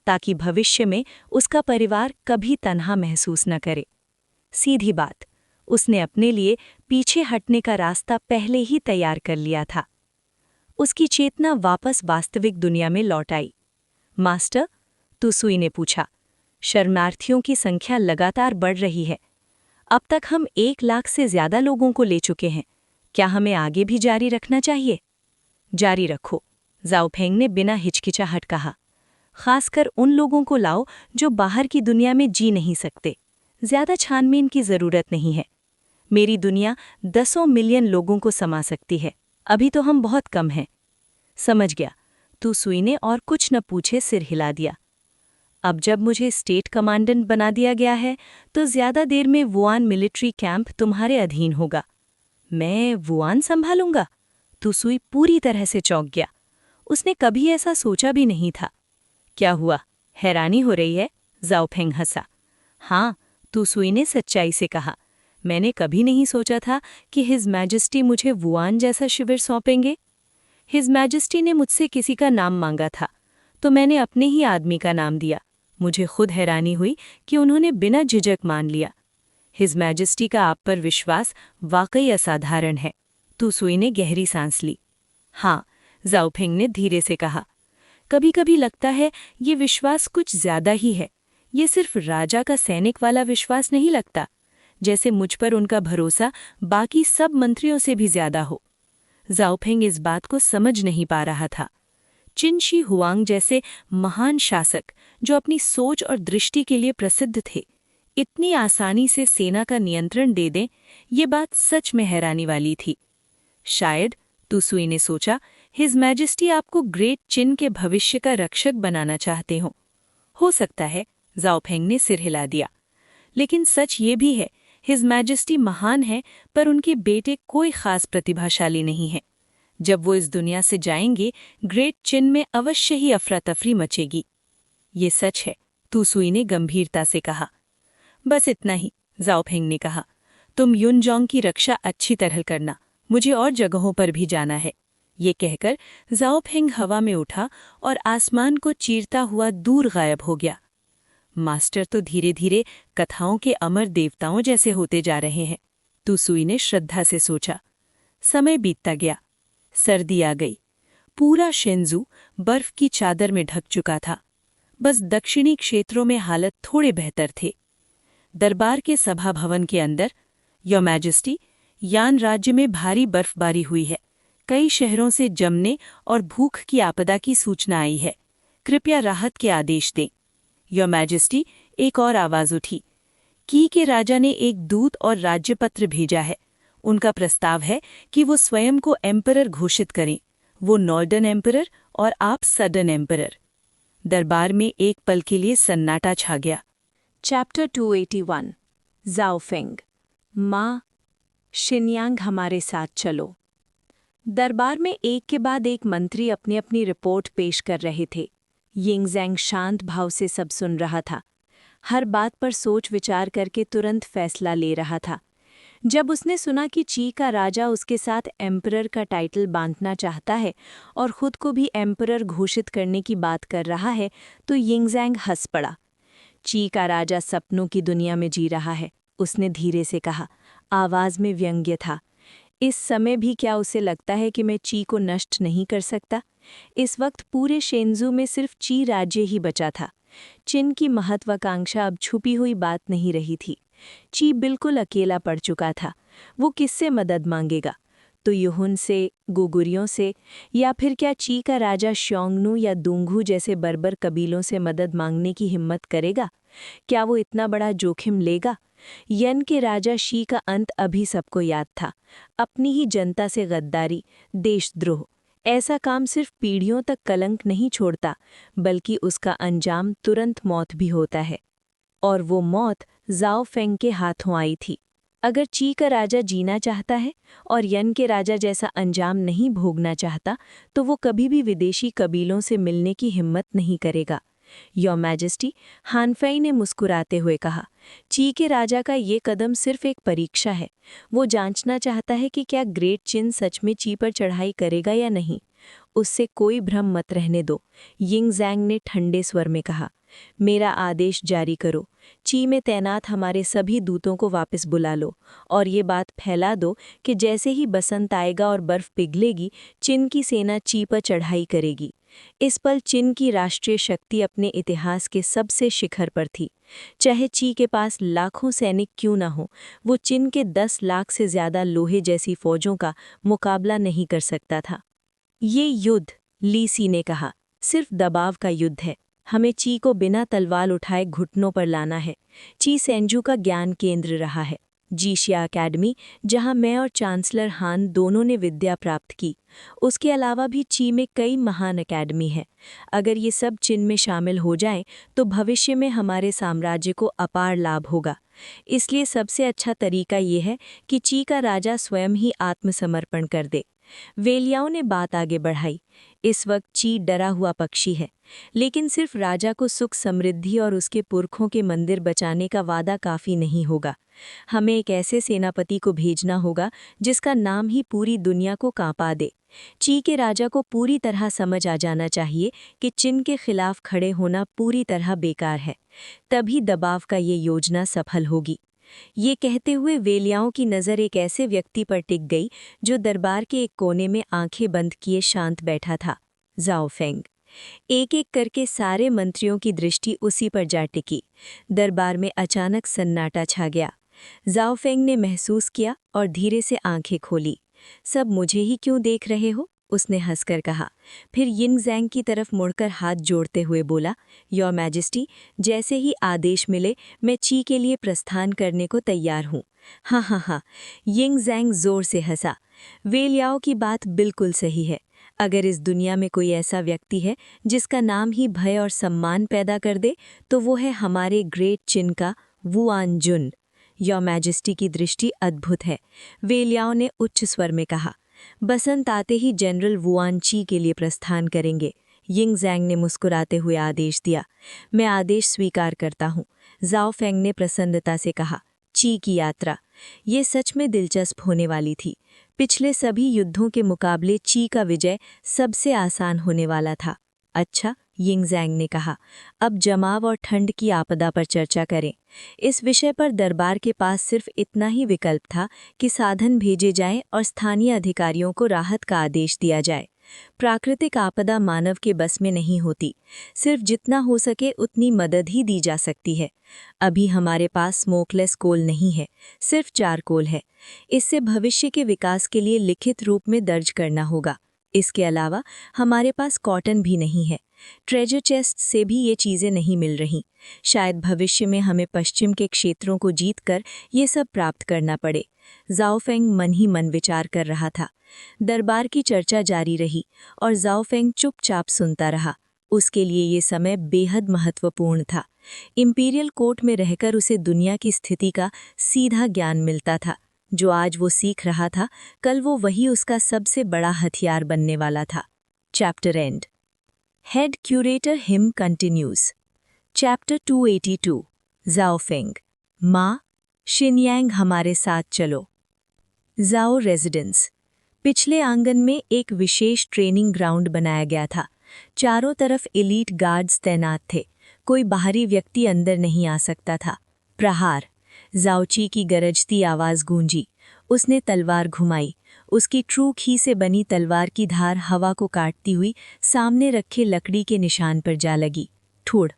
ताकि भविष्य में उसका परिवार कभी तन्हा महसूस न करे। सीधी बात, उसने अपने लिए पीछे हटने का रास्ता पहले ही तैयार कर लिया था। उसकी चेतना वापस वास्तविक दुनिया में लौट आई। मास्टर, तुसुई ने पूछा, शरणार्थियों की संख्या लगातार बढ़ रही है। अब तक हम 1 लाख से ज्यादा लोगों को ले चुके हैं। क्या हमें आगे भी जारी रखना चाहिए? जारी रखो, जाओ फेंग ने बिना हिचकिचाहट कहा। खासकर उन लोगों को लाओ जो बाहर की दुनिया में जी नहीं सकते। ज्यादा छानबीन की जरूरत नहीं है। मेरी दुनिया 10 मिलियन लोगों को समा सकती है, अभी तो हम बहुत कम हैं। समझ गया, तू सुई ने और कुछ न पूछे सिर हिला दिया। अब जब मुझे स्टेट कमांडेंट बना दिया गया है तो ज्यादा देर में वुआन मिलिट्री कैंप तुम्हारे अधीन होगा। मैं वुआन संभालूंगा? तू सुई पूरी तरह से चौंक गया। उसने कभी ऐसा सोचा भी नहीं था। क्या हुआ, हैरानी हो रही है? जाओ फेंग हंसा। हाँ, तू सुई ने सच्चाई से कहा। मैंने कभी नहीं सोचा था कि हिज मैजेस्टी मुझे वुआन जैसा शिविर सौंपेंगे। हिज मैजेस्टी ने मुझसे किसी का नाम मांगा था तो मैंने अपने ही आदमी का नाम दिया। मुझे खुद हैरानी हुई कि उन्होंने बिना झिझक मान लिया। हिज मैजेस्टी का आप पर विश्वास वाकई असाधारण है। तू सुई ने गहरी सांस ली। हाँ, जाओ फेंग ने धीरे से कहा। कभी कभी लगता है ये विश्वास कुछ ज्यादा ही है। ये सिर्फ राजा का सैनिक वाला विश्वास नहीं लगता, जैसे मुझ पर उनका भरोसा बाकी सब मंत्रियों से भी ज्यादा हो। जाओ फेंग इस बात को समझ नहीं पा रहा था। चिन शी हुआंग जैसे महान शासक, जो अपनी सोच और दृष्टि के लिए प्रसिद्ध थे, इतनी आसानी से सेना का नियंत्रण दे दें, ये बात सच में हैरानी वाली थी। शायद, तू सुई ने सोचा, हिज मैजेस्टी आपको ग्रेट चिन के भविष्य का रक्षक बनाना चाहते हो सकता है, जाओ फेंग ने सिर हिला दिया। लेकिन सच ये भी है, हिज मैजेस्टी महान है पर उनके बेटे कोई खास प्रतिभाशाली नहीं है। जब वो इस दुनिया से जाएंगे, ग्रेट चिन में अवश्य ही अफरा तफरी मचेगी। ये सच है, तू सुई ने गंभीरता से कहा। बस इतना ही, जाओ फेंग ने कहा। तुम युनजोंग की रक्षा अच्छी तरह करना, मुझे और जगहों पर भी जाना है। ये कहकर जाओ फेंग हवा में उठा और आसमान को चीरता हुआ दूर गायब हो गया। मास्टर तो धीरे धीरे कथाओं के अमर देवताओं जैसे होते जा रहे हैं, तू सुई ने श्रद्धा से सोचा। समय बीतता गया, सर्दी आ गई। पूरा शेंजू बर्फ की चादर में ढक चुका था। बस दक्षिणी क्षेत्रों में हालत थोड़े बेहतर थे। दरबार के सभा भवन के अंदर, योर मैजेस्टी, यान राज्य में भारी बर्फबारी हुई है। कई शहरों से जमने और भूख की आपदा की सूचना आई है। कृपया राहत के आदेश दें। योर मैजेस्टी, एक और आवाज उठी। की के राजा ने एक दूत और राज्यपत्र भेजा है। उनका प्रस्ताव है कि वो स्वयं को एम्परर घोषित करें। वो नॉर्डर्न एम्परर और आप सदर्न एम्परर। दरबार में एक पल के लिए सन्नाटा छा गया। चैप्टर 281 जाओ फेंग। माँ, शिनयांग हमारे साथ चलो। दरबार में एक के बाद एक मंत्री अपनी अपनी रिपोर्ट पेश कर रहे थे। यिंगज़ैंग शांत भाव से सब सुन रहा था, हर बात पर सोच विचार करके तुरंत फैसला ले रहा था। जब उसने सुना कि ची का राजा उसके साथ एम्परर का टाइटल बांटना चाहता है और खुद को भी एम्परर घोषित करने की बात कर रहा है, तो यिंगज़ैंग हंस पड़ा। ची का राजा सपनों की दुनिया में जी रहा है, उसने धीरे से कहा, आवाज में व्यंग्य था। इस समय भी क्या उसे लगता है कि मैं ची को नष्ट नहीं कर सकता? इस वक्त पूरे शेंजू में सिर्फ ची राज्य ही बचा था। चिन की महत्वाकांक्षा अब छुपी हुई बात नहीं रही थी। ची बिल्कुल अकेला पड़ चुका था। वो किससे मदद मांगेगा? तो युहुन से, गुगुरियों से, या फिर क्या ची का राजा श्योंगनू या दुंगू जैसे बर्बर कबीलों से मदद मांगने की हिम्मत करेगा? क्या वो इतना बड़ा जोखिम लेगा? यन के राजा शी का अंत अभी सबको याद था। अपनी ही जनता से गद्दारी, देशद्रोह। ऐसा काम सिर्फ पीढ़ियों तक कलंक नहीं छोड़ता, बल्कि उसका अंजाम तुरंत मौत भी होता है। और वो मौत जाओ फेंग के हाथों आई थी। अगर ची का राजा जीना चाहता है और यन के राजा जैसा अंजाम नहीं भोगना चाहता, तो वो कभी भी विदेशी कबीलों से मिलने की हिम्मत नहीं करेगा। योर मैजेस्टी, हानफेई ने मुस्कुराते हुए कहा, ची के राजा का ये कदम सिर्फ एक परीक्षा है। वो जांचना चाहता है कि क्या ग्रेट चिन सच में ची पर चढ़ाई करेगा या नहीं। उससे कोई भ्रम मत रहने दो। यिंगज़ैंग ने ठंडे स्वर में कहा, मेरा आदेश जारी करो। ची में तैनात हमारे सभी दूतों को वापस बुला लो और ये बात फैला दो कि जैसे ही बसंत आएगा और बर्फ पिघलेगी, चिन की सेना ची पर चढ़ाई करेगी। इस पल चिन की राष्ट्रीय शक्ति अपने इतिहास के सबसे शिखर पर थी। चाहे ची के पास लाखों सैनिक क्यों न हो, वो चिन के 10 लाख से ज्यादा लोहे जैसी फौजों का मुकाबला नहीं कर सकता था। ये युद्ध, ली सी ने कहा, सिर्फ दबाव का युद्ध है। हमें ची को बिना तलवार उठाए घुटनों पर लाना है। ची सेंजू का ज्ञान केंद्र रहा है। जीशिया अकेडमी, जहां मैं और चांसलर हान दोनों ने विद्या प्राप्त की। उसके अलावा भी ची में कई महान अकेडमी हैं। अगर ये सब चिन में शामिल हो जाएं, तो भविष्य में हमारे साम्राज्य को अपार लाभ होगा। इसलिए सबसे अच्छा तरीका ये है कि ची का राजा स्वयं ही आत्मसमर्पण कर दे। वेलियाओं ने बात आगे बढ़ाई। इस वक्त ची डरा हुआ पक्षी है, लेकिन सिर्फ राजा को सुख समृद्धि और उसके पुरखों के मंदिर बचाने का वादा काफी नहीं होगा। हमें एक ऐसे सेनापति को भेजना होगा जिसका नाम ही पूरी दुनिया को कांपा दे। ची के राजा को पूरी तरह समझ आ जाना चाहिए कि चिन के खिलाफ खड़े होना पूरी तरह बेकार है। तभी दबाव का ये योजना सफल होगी। ये कहते हुए वेलियाओं की नज़र एक ऐसे व्यक्ति पर टिक गई जो दरबार के एक कोने में आंखें बंद किए शांत बैठा था, जाओ फेंग। एक एक करके सारे मंत्रियों की दृष्टि उसी पर जा टिकी। दरबार में अचानक सन्नाटा छा गया। जाओ फेंग ने महसूस किया और धीरे से आंखें खोली। सब मुझे ही क्यों देख रहे हो? उसने हंसकर कहा। फिर यिंग ज़ैंग की तरफ मुड़कर हाथ जोड़ते हुए बोला, योर मैजेस्टी, जैसे ही आदेश मिले मैं ची के लिए प्रस्थान करने को तैयार हूँ। हाँ हाँ हाँ, यिंग ज़ैंग जोर से हंसा। वेलियाओं की बात बिल्कुल सही है। अगर इस दुनिया में कोई ऐसा व्यक्ति है जिसका नाम ही भय और सम्मान पैदा कर दे, तो वो है हमारे ग्रेट चिन का वुआन जुन। योर मैजेस्टी की दृष्टि अद्भुत है, वेलियाओं ने उच्च स्वर में कहा। बसंत आते ही जनरल वुआन ची के लिए प्रस्थान करेंगे। यिंग ज़ैंग ने मुस्कुराते हुए आदेश दिया। मैं आदेश स्वीकार करता हूँ, जाओ फेंग ने प्रसन्नता से कहा। ची की यात्रा, ये सच में दिलचस्प होने वाली थी। पिछले सभी युद्धों के मुकाबले ची का विजय सबसे आसान होने वाला था। अच्छा, यिंग ज़ैंग ने कहा, अब जमाव और ठंड की आपदा पर चर्चा करें। इस विषय पर दरबार के पास सिर्फ इतना ही विकल्प था कि साधन भेजे जाएं और स्थानीय अधिकारियों को राहत का आदेश दिया जाए। प्राकृतिक आपदा मानव के बस में नहीं होती, सिर्फ जितना हो सके उतनी मदद ही दी जा सकती है। अभी हमारे पास स्मोकलेस कोल नहीं है, सिर्फ चारकोल है। इससे भविष्य के विकास के लिए लिखित रूप में दर्ज करना होगा। इसके अलावा हमारे पास कॉटन भी नहीं है। ट्रेजर चेस्ट से भी ये चीज़ें नहीं मिल रहीं। शायद भविष्य में हमें पश्चिम के क्षेत्रों को जीतकर ये सब प्राप्त करना पड़े। जाओ फेंग मन ही मन विचार कर रहा था। दरबार की चर्चा जारी रही और जाओ फेंग चुपचाप सुनता रहा। उसके लिए ये समय बेहद महत्वपूर्ण था। इंपीरियल कोर्ट में रहकर उसे दुनिया की स्थिति का सीधा ज्ञान मिलता था। जो आज वो सीख रहा था, कल वो वही उसका सबसे बड़ा हथियार बनने वाला था। Chapter and. Head curator him continues. Chapter 282। जाओ फेंग। माँ, शिनयांग हमारे साथ चलो। जाओ रेजिडेंस। पिछले आंगन में एक विशेष ट्रेनिंग ग्राउंड बनाया गया था। चारों तरफ एलीट गार्ड्स तैनात थे। कोई बाहरी व्यक्ति अंदर नहीं आ सकता था। प्रहार। जाओची की गरजती आवाज गूंजी। उसने तलवार घुमाई। उसकी ट्रू खी से बनी तलवार की धार हवा को काटती हुई सामने रखे लकड़ी के निशान पर जा लगी। ठुड़।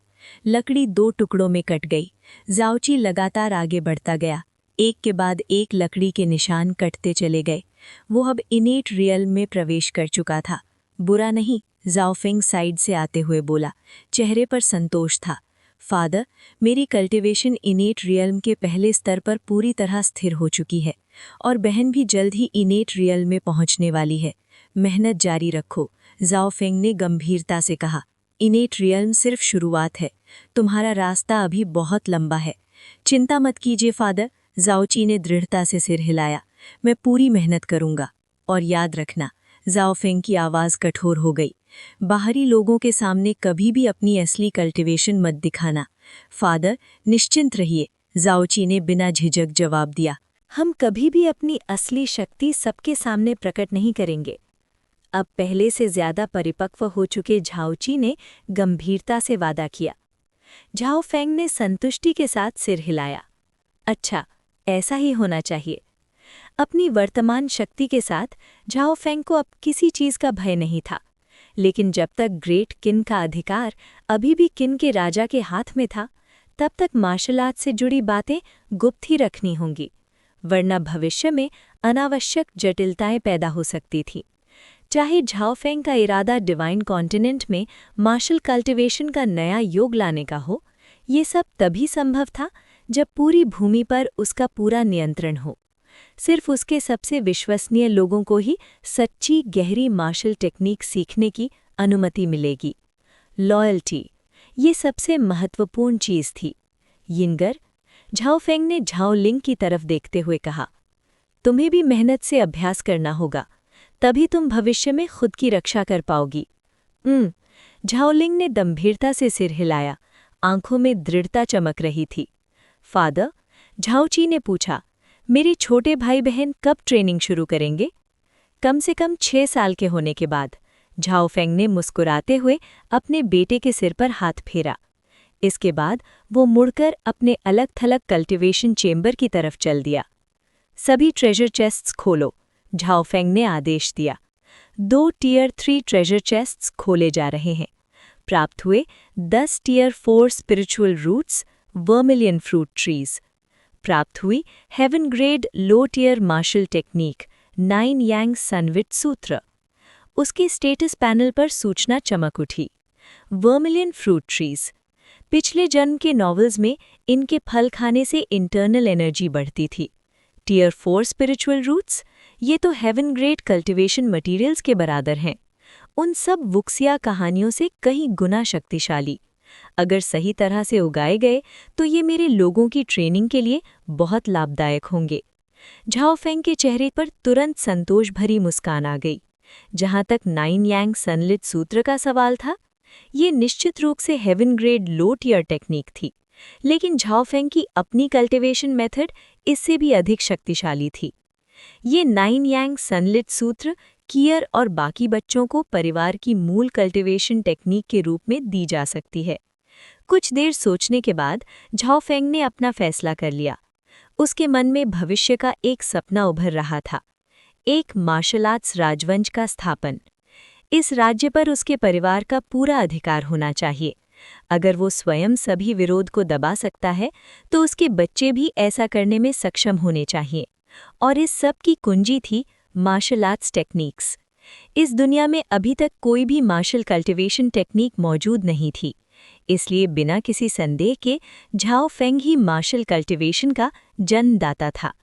लकड़ी 2 टुकड़ों में कट गई। जाओची लगातार आगे बढ़ता गया। एक के बाद एक लकड़ी के निशान कटते चले गए। वो अब इनेट रियल में प्रवेश कर चुका था। बुरा नहीं, जाओ फेंग साइड से आते हुए बोला। चेहरे पर संतोष था। फादर, मेरी कल्टीवेशन इनेट रियल्म के पहले स्तर पर पूरी तरह स्थिर हो चुकी है और बहन भी जल्द ही इनेट रियल्म में पहुंचने वाली है। मेहनत जारी रखो, जाओ फेंग ने गंभीरता से कहा। इनेट रियल्म सिर्फ शुरुआत है, तुम्हारा रास्ता अभी बहुत लंबा है। चिंता मत कीजिए फादर, जाओची ने दृढ़ता से सिर हिलाया। मैं पूरी मेहनत करूंगा। और याद रखना, जाओ फेंग की आवाज़ कठोर हो गई। बाहरी लोगों के सामने कभी भी अपनी असली कल्टीवेशन मत दिखाना। फादर, निश्चिंत रहिए, जाओची ने बिना झिझक जवाब दिया। हम कभी भी अपनी असली शक्ति सबके सामने प्रकट नहीं करेंगे। अब पहले से ज्यादा परिपक्व हो चुके झाओची ने गंभीरता से वादा किया। झाओ फेंग ने संतुष्टि के साथ सिर हिलाया। अच्छा, ऐसा ही होना चाहिए। अपनी वर्तमान शक्ति के साथ झाओ फेंग को अब किसी चीज का भय नहीं था। लेकिन जब तक ग्रेट किन का अधिकार अभी भी किन के राजा के हाथ में था, तब तक मार्शल आर्ट से जुड़ी बातें गुप्त ही रखनी होंगी, वरना भविष्य में अनावश्यक जटिलताएं पैदा हो सकती थीं। चाहे झाओफेंग का इरादा डिवाइन कॉन्टिनेंट में मार्शल कल्टीवेशन का नया युग लाने का हो, ये सब तभी संभव था जब पूरी भूमि पर उसका पूरा नियंत्रण हो। सिर्फ उसके सबसे विश्वसनीय लोगों को ही सच्ची गहरी मार्शल टेक्निक सीखने की अनुमति मिलेगी। लॉयल्टी, ये सबसे महत्वपूर्ण चीज़ थी। यिंगर, झाओफेंग ने झाओलिंग की तरफ देखते हुए कहा, तुम्हें भी मेहनत से अभ्यास करना होगा, तभी तुम भविष्य में खुद की रक्षा कर पाओगी। झाओलिंग ने गंभीरता से सिर हिलाया, आंखों में दृढ़ता चमक रही थी। फादर, झाओची ने पूछा, मेरे छोटे भाई बहन कब ट्रेनिंग शुरू करेंगे? कम से कम 6 साल के होने के बाद, झाओफेंग ने मुस्कुराते हुए अपने बेटे के सिर पर हाथ फेरा। इसके बाद वो मुड़कर अपने अलग थलग कल्टीवेशन चेंबर की तरफ चल दिया। सभी ट्रेजर चेस्ट्स खोलो, झाओफेंग ने आदेश दिया। 2 टियर 3 ट्रेजर चेस्ट्स खोले जा रहे हैं। प्राप्त हुए 10 tier 4 spiritual roots, vermilion fruit trees. प्राप्त हुई heaven grade low tier martial technique, 9 Yang सनविट सूत्र। उसके स्टेटस पैनल पर सूचना चमक उठी। Vermilion fruit trees. पिछले जन्म के नॉवेल्स में इनके फल खाने से इंटरनल एनर्जी बढ़ती थी। टियर 4 स्पिरिचुअल रूट्स, ये तो हेवन ग्रेड कल्टीवेशन मटेरियल्स के बराबर हैं, उन सब वुक्सिया कहानियों से कहीं गुना शक्तिशाली। अगर सही तरह से उगाए गए तो ये मेरे लोगों की ट्रेनिंग के लिए बहुत लाभदायक होंगे। झाओफेंग के चेहरे पर तुरंत संतोष भरी मुस्कान आ गई। जहां तक 9 यांग सनलिट सूत्र का सवाल था, ये निश्चित रूप से haven grade low tier technique थी, लेकिन झाओफेंग की अपनी कल्टीवेशन मेथड इससे भी अधिक शक्तिशाली थी। ये 9 यांग सनलिट सूत्र कियर और बाकी बच्चों को परिवार की मूल कल्टीवेशन टेक्निक के रूप में दी जा सकती है। कुछ देर सोचने के बाद झाओफेंग ने अपना फैसला कर लिया। उसके मन में भविष्य का एक सपना उभर रहा था, एक मार्शल आर्ट्स राजवंश का स्थापन। इस राज्य पर उसके परिवार का पूरा अधिकार होना चाहिए। अगर वो स्वयं सभी विरोध को दबा सकता है, तो उसके बच्चे भी ऐसा करने में सक्षम होने चाहिए। और इस सब की कुंजी थी मार्शल आर्ट्स टेक्निक्स। इस दुनिया में अभी तक कोई भी मार्शल कल्टीवेशन टेक्निक मौजूद नहीं थी, इसलिए बिना किसी संदेह के झाओफेंग ही मार्शल कल्टीवेशन का जन्मदाता था।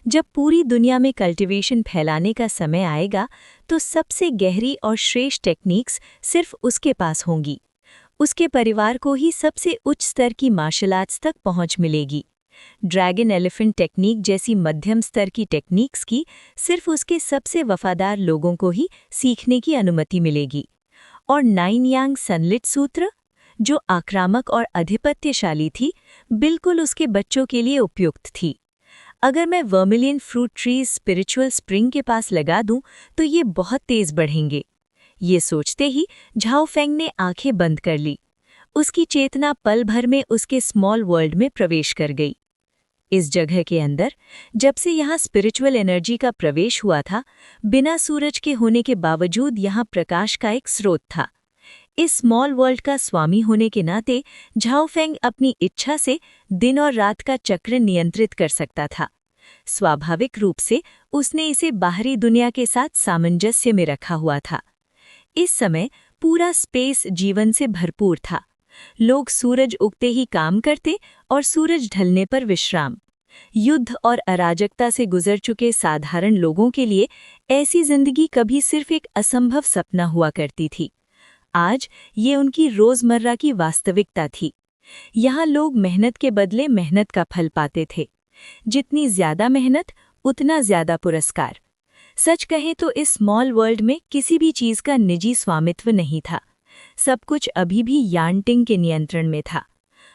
जब पूरी दुनिया में कल्टीवेशन फैलाने का समय आएगा, तो सबसे गहरी और श्रेष्ठ टेक्निक्स सिर्फ उसके पास होंगी। उसके परिवार को ही सबसे उच्च स्तर की मार्शल आर्ट्स तक पहुंच मिलेगी। ड्रैगन एलिफेंट टेक्निक जैसी मध्यम स्तर की टेक्निक्स की सिर्फ उसके सबसे वफादार लोगों को ही सीखने की अनुमति मिलेगी। और 9 यांग सनलिट सूत्र, जो आक्रामक और आधिपत्यशाली थी, बिल्कुल उसके बच्चों के लिए उपयुक्त थी। अगर मैं vermilion fruit trees spiritual spring के पास लगा दूं, तो ये बहुत तेज बढ़ेंगे। ये सोचते ही झाओफेंग ने आंखें बंद कर ली। उसकी चेतना पल भर में उसके स्मॉल वर्ल्ड में प्रवेश कर गई। इस जगह के अंदर, जब से यहाँ स्पिरिचुअल एनर्जी का प्रवेश हुआ था, बिना सूरज के होने के बावजूद यहाँ प्रकाश का एक स्रोत था। इस स्मॉल वर्ल्ड का स्वामी होने के नाते झाओफेंग अपनी इच्छा से दिन और रात का चक्र नियंत्रित कर सकता था। स्वाभाविक रूप से उसने इसे बाहरी दुनिया के साथ सामंजस्य में रखा हुआ था। इस समय पूरा स्पेस जीवन से भरपूर था। लोग सूरज उगते ही काम करते और सूरज ढलने पर विश्राम। युद्ध और अराजकता से गुजर चुके साधारण लोगों के लिए ऐसी जिंदगी कभी सिर्फ एक असंभव सपना हुआ करती थी। आज ये उनकी रोजमर्रा की वास्तविकता थी। यहाँ लोग मेहनत के बदले मेहनत का फल पाते थे। जितनी ज्यादा मेहनत, उतना ज्यादा पुरस्कार। सच कहें तो इस स्मॉल वर्ल्ड में किसी भी चीज का निजी स्वामित्व नहीं था। सब कुछ अभी भी यांटिंग के नियंत्रण में था।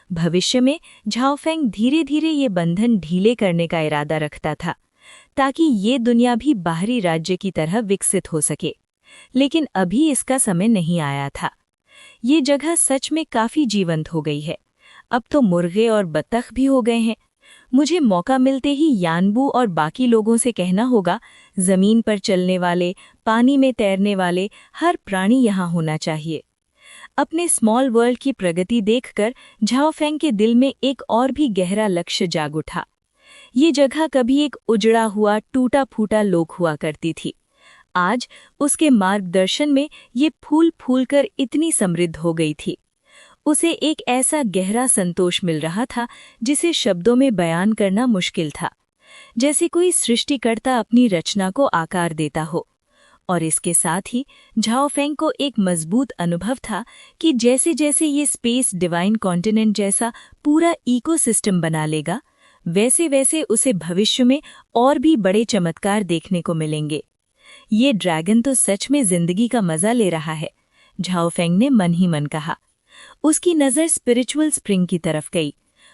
भविष्य में झाओफेंग धीरे धीरे ये बंधन ढीले करने का इरादा रखता था, ताकि ये दुनिया भी बाहरी राज्य की तरह विकसित हो सके। लेकिन अभी इसका समय नहीं आया था। ये जगह सच में काफी जीवंत हो गई है। अब तो मुर्गे और बत्तख भी हो गए हैं। मुझे मौका मिलते ही यानबू और बाकी लोगों से कहना होगा, जमीन पर चलने वाले, पानी में तैरने वाले हर प्राणी यहाँ होना चाहिए। अपने स्मॉल वर्ल्ड की प्रगति देखकर झाओफेंग के दिल में एक और भी गहरा लक्ष्य जाग उठा। ये जगह कभी एक उजड़ा हुआ, टूटा फूटा लोक हुआ करती थी। आज उसके मार्गदर्शन में ये फूल फूलकर इतनी समृद्ध हो गई थी। उसे एक ऐसा गहरा संतोष मिल रहा था जिसे शब्दों में बयान करना मुश्किल था, जैसे कोई सृष्टिकर्ता अपनी रचना को आकार देता हो। और इसके साथ ही झाओ फेंग को एक मजबूत अनुभव था कि जैसे जैसे ये स्पेस डिवाइन कॉन्टिनेंट जैसा पूरा इकोसिस्टम बना लेगा, वैसे वैसे उसे भविष्य में और भी बड़े चमत्कार देखने को मिलेंगे। ये ड्रैगन तो सच में जिंदगी का मजा ले रहा है, झाओ फेंग ने मन ही मन कहा। उसकी नज़र स्पिरिचुअल स्प्रिंग की तरफ गई।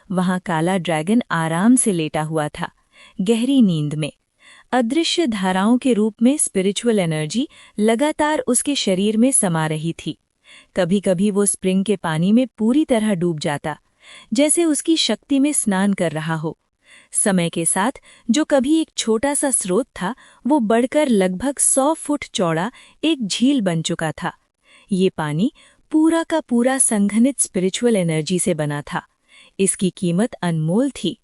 वहां काला ड्रैगन आराम से लेटा हुआ था, गहरी नींद में। अदृश्य धाराओं के रूप में स्पिरिचुअल एनर्जी लगातार उसके शरीर में समा रही थी। कभी कभी वो स्प्रिंग के पानी में पूरी तरह डूब जाता, जैसे उसकी शक्ति में स्नान कर रहा हो। समय के साथ जो कभी एक छोटा सा स्रोत था, वो बढ़कर लगभग 100 फुट चौड़ा एक झील बन चुका था। ये पानी पूरा का पूरा संघनित स्पिरिचुअल एनर्जी से बना था। इसकी कीमत अनमोल थी।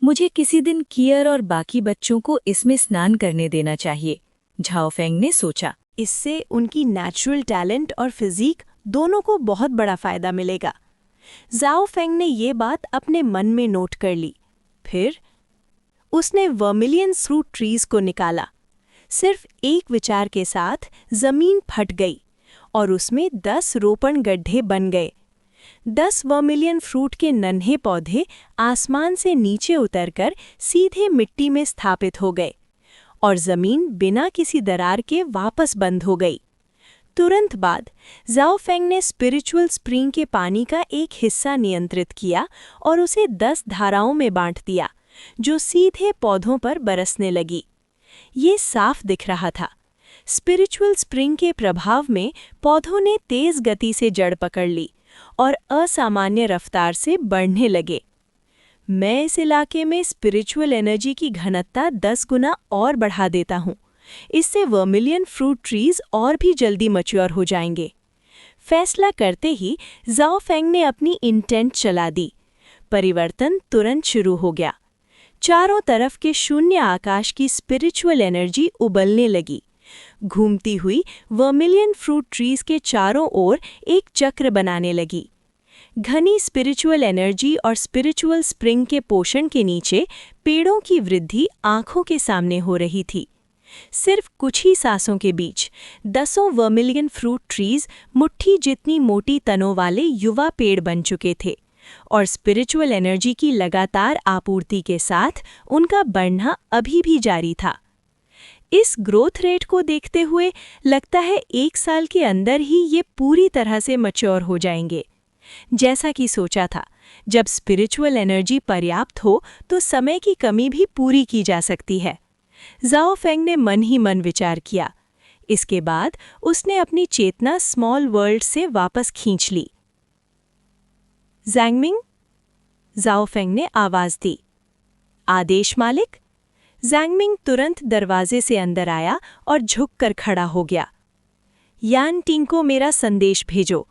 मुझे किसी दिन कियर और बाकी बच्चों को इसमें स्नान करने देना चाहिए, झाओ फेंग ने सोचा। इससे उनकी नेचुरल टैलेंट और फिजिक दोनों को बहुत बड़ा फायदा मिलेगा। झाओ फेंग ने ये बात अपने मन में नोट कर ली। फिर उसने वर्मिलियन फ्रूट ट्रीज को निकाला। सिर्फ एक विचार के साथ जमीन फट गई और उसमें 10 रोपण गड्ढे बन गए। 10 वर्मिलियन फ्रूट के नन्हे पौधे आसमान से नीचे उतरकर सीधे मिट्टी में स्थापित हो गए और जमीन बिना किसी दरार के वापस बंद हो गई। तुरंत बाद झाओ फेंग ने स्पिरिचुअल स्प्रिंग के पानी का एक हिस्सा नियंत्रित किया और उसे 10 धाराओं में बांट दिया, जो सीधे पौधों पर बरसने लगी। ये साफ दिख रहा था। स्पिरिचुअल स्प्रिंग के प्रभाव में पौधों ने तेज गति से जड़ पकड़ ली और असामान्य रफ्तार से बढ़ने लगे। मैं इस इलाके में स्पिरिचुअल एनर्जी की घनत्व 10 गुना और बढ़ा देता हूँ। इससे वर्मिलियन फ्रूट ट्रीज और भी जल्दी मैच्योर हो जाएंगे। फैसला करते ही झाओ फेंग ने अपनी इंटेंट चला दी। परिवर्तन तुरंत शुरू हो गया। चारों तरफ के शून्य आकाश की स्पिरिचुअल एनर्जी उबलने लगी। घूमती हुई वर्मिलियन फ्रूट ट्रीज के चारों ओर एक चक्र बनाने लगी। घनी स्पिरिचुअल एनर्जी और स्पिरिचुअल स्प्रिंग के पोषण के नीचे पेड़ों की वृद्धि आंखों के सामने हो रही थी। सिर्फ कुछ ही सांसों के बीच 10 वर्मिलियन फ्रूट ट्रीज मुट्ठी जितनी मोटी तनों वाले युवा पेड़ बन चुके थे और स्पिरिचुअल एनर्जी की लगातार आपूर्ति के साथ उनका बढ़ना अभी भी जारी था। इस ग्रोथ रेट को देखते हुए लगता है 1 साल के अंदर ही ये पूरी तरह से मैच्योर हो जाएंगे। जैसा कि सोचा था, जब स्पिरिचुअल एनर्जी पर्याप्त हो तो समय की कमी भी पूरी की जा सकती है। झाओ फेंग ने मन ही मन विचार किया। इसके बाद उसने अपनी चेतना स्मॉल वर्ल्ड से वापस खींच ली। ज़ैंगमिंग, झाओ फेंग ने आवाज दी। आदेश मालिक। ज़ैंगमिंग तुरंत दरवाजे से अंदर आया और झुककर खड़ा हो गया। यान टिंग को मेरा संदेश भेजो।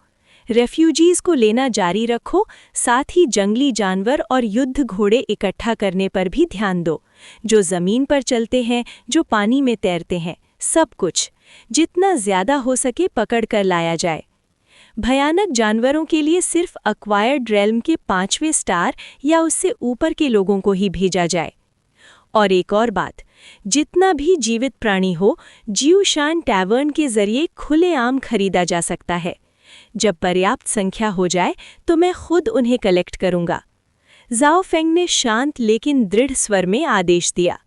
रेफ्यूजीज को लेना जारी रखो, साथ ही जंगली जानवर और युद्ध घोड़े इकट्ठा करने पर भी ध्यान दो, जो जमीन पर चलते हैं, जो पानी में तैरते हैं, सब कुछ जितना ज्यादा हो सके पकड़ कर लाया जाए। भयानक जानवरों के लिए सिर्फ एक्वायर्ड रेल्म के 5वें स्टार या उससे ऊपर के लोगों को ही भेजा जाए। और एक और बात, जितना भी जीवित प्राणी हो, जियूशान टैवर्न के जरिए खुलेआम खरीदा जा सकता है। जब पर्याप्त संख्या हो जाए तो मैं खुद उन्हें कलेक्ट करूंगा। झाओ फेंग ने शांत लेकिन दृढ़ स्वर में आदेश दिया।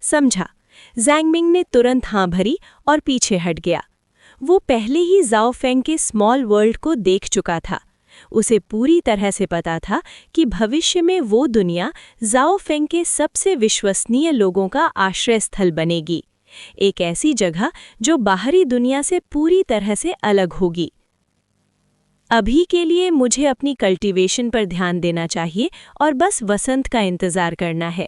समझा। ज़ैंगमिंग ने तुरंत हाँ भरी और पीछे हट गया। वो पहले ही झाओ फेंग के स्मॉल वर्ल्ड को देख चुका था। उसे पूरी तरह से पता था कि भविष्य में वो दुनिया झाओ फेंग के सबसे विश्वसनीय लोगों का आश्रय स्थल बनेगी, एक ऐसी जगह जो बाहरी दुनिया से पूरी तरह से अलग होगी। अभी के लिए मुझे अपनी कल्टीवेशन पर ध्यान देना चाहिए और बस वसंत का इंतज़ार करना है।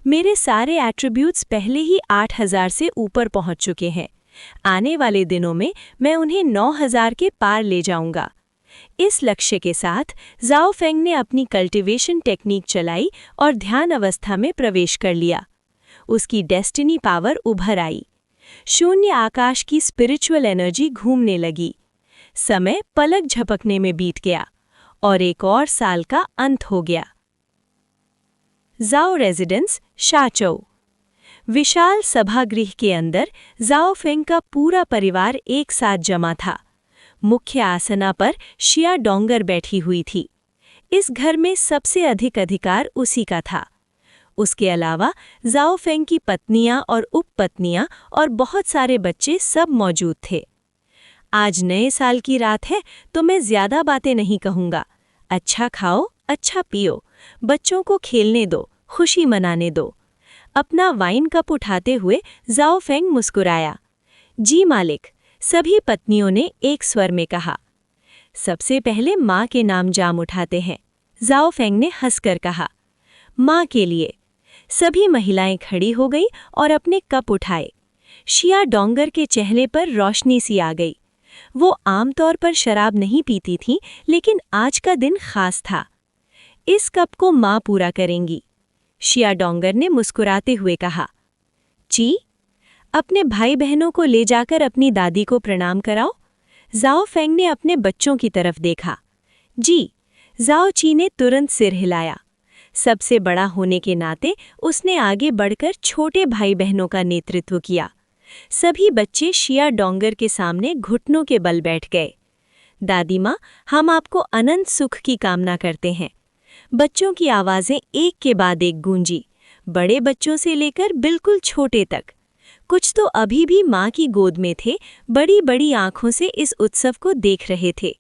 मेरे सारे एट्रीब्यूट्स पहले ही 8000 से ऊपर पहुंच चुके हैं। आने वाले दिनों में मैं उन्हें 9000 के पार ले जाऊंगा। इस लक्ष्य के साथ झाओ फेंग ने अपनी कल्टीवेशन टेक्निक चलाई और ध्यान अवस्था में प्रवेश कर लिया। उसकी डेस्टिनी पावर उभर आई। शून्य आकाश की स्पिरिचुअल एनर्जी घूमने लगी। समय पलक झपकने में बीत गया और एक और साल का अंत हो गया। जाओ रेजिडेंस, शाचौ। विशाल सभागृह के अंदर जाओ फेंग का पूरा परिवार एक साथ जमा था। मुख्य आसना पर शिया डोंगर बैठी हुई थी। इस घर में सबसे अधिक अधिकार उसी का था। उसके अलावा जाओ फेंग की पत्नियां और उपपत्नियां और बहुत सारे बच्चे सब मौजूद थे। आज नए साल की रात है तो मैं ज्यादा बातें नहीं कहूंगा। अच्छा खाओ, अच्छा पियो, बच्चों को खेलने दो, खुशी मनाने दो। अपना वाइन कप उठाते हुए जाओ फेंग मुस्कुराया। जी मालिक, सभी पत्नियों ने एक स्वर में कहा। सबसे पहले माँ के नाम जाम उठाते हैं, जाओ फेंग ने हंसकर कहा। माँ के लिए। सभी महिलाएं खड़ी हो गई और अपने कप उठाए। शिया डोंगर के चेहरे पर रोशनी सी आ गई। वो आमतौर पर शराब नहीं पीती थी, लेकिन आज का दिन खास था। इस कप को माँ पूरा करेंगी, शिया डोंगर ने मुस्कुराते हुए कहा। जी, अपने भाई बहनों को ले जाकर अपनी दादी को प्रणाम कराओ। जाओ फेंग ने अपने बच्चों की तरफ देखा। जी, जाओ ची ने तुरंत सिर हिलाया। सबसे बड़ा होने के नाते उसने आगे बढ़कर छोटे भाई बहनों का नेतृत्व किया। सभी बच्चे शिया डोंगर के सामने घुटनों के बल बैठ गए। दादी माँ, हम आपको अनंत सुख की कामना करते हैं। बच्चों की आवाज़ें एक के बाद एक गूंजी, बड़े बच्चों से लेकर बिल्कुल छोटे तक। कुछ तो अभी भी माँ की गोद में थे, बड़ी बड़ी आंखों से इस उत्सव को देख रहे थे।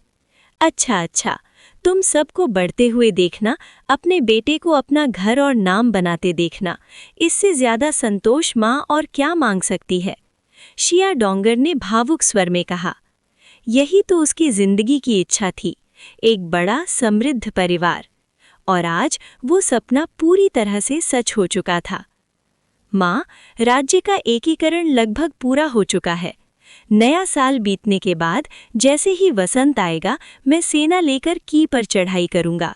अच्छा, तुम सबको बढ़ते हुए देखना, अपने बेटे को अपना घर और नाम बनाते देखना, इससे ज्यादा संतोष माँ और क्या मांग सकती है, शिया डोंगर ने भावुक स्वर में कहा। यही तो उसकी जिंदगी की इच्छा थी, एक बड़ा समृद्ध परिवार। और आज वो सपना पूरी तरह से सच हो चुका था। माँ, राज्य का एकीकरण लगभग पूरा हो चुका है। नया साल बीतने के बाद जैसे ही वसंत आएगा, मैं सेना लेकर की पर चढ़ाई करूंगा।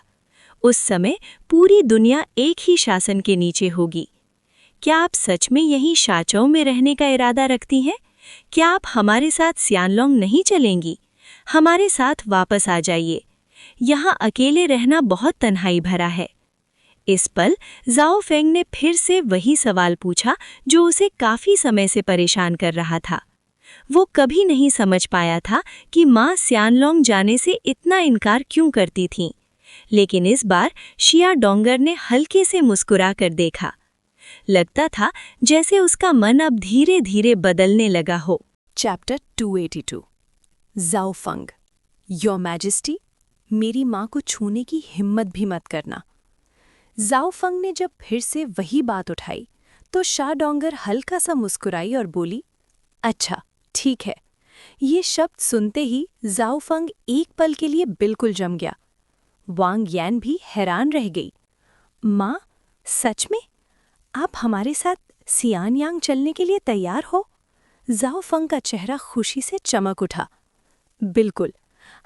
उस समय पूरी दुनिया एक ही शासन के नीचे होगी। क्या आप सच में यहीं शाचौ में रहने का इरादा रखती हैं? क्या आप हमारे साथ सियानलोंग नहीं चलेंगी? हमारे साथ वापस आ जाइए। यहाँ अकेले रहना बहुत तन्हाई भरा है। इस पल जाओ फेंग ने फिर से वही सवाल पूछा जो उसे काफी समय से परेशान कर रहा था। वो कभी नहीं समझ पाया था कि माँ सियानलोंग जाने से इतना इनकार क्यों करती थीं। लेकिन इस बार शिया डोंगर ने हल्के से मुस्कुरा कर देखा। लगता था जैसे उसका मन अब धीरे धीरे बदलने लगा हो। चैप्टर 282 जाओ फंग। योर मैजेस्टी, मेरी माँ को छूने की हिम्मत भी मत करना। जाओ फंग ने जब फिर से वही बात उठाई तो शा डोंगर हल्का सा मुस्कुराई और बोली, अच्छा ठीक है। ये शब्द सुनते ही जाओ फंग एक पल के लिए बिल्कुल जम गया। वांग यान भी हैरान रह गई। माँ, सच में आप हमारे साथ सियानयांग चलने के लिए तैयार हो? जाओ फंग का चेहरा खुशी से चमक उठा। बिल्कुल,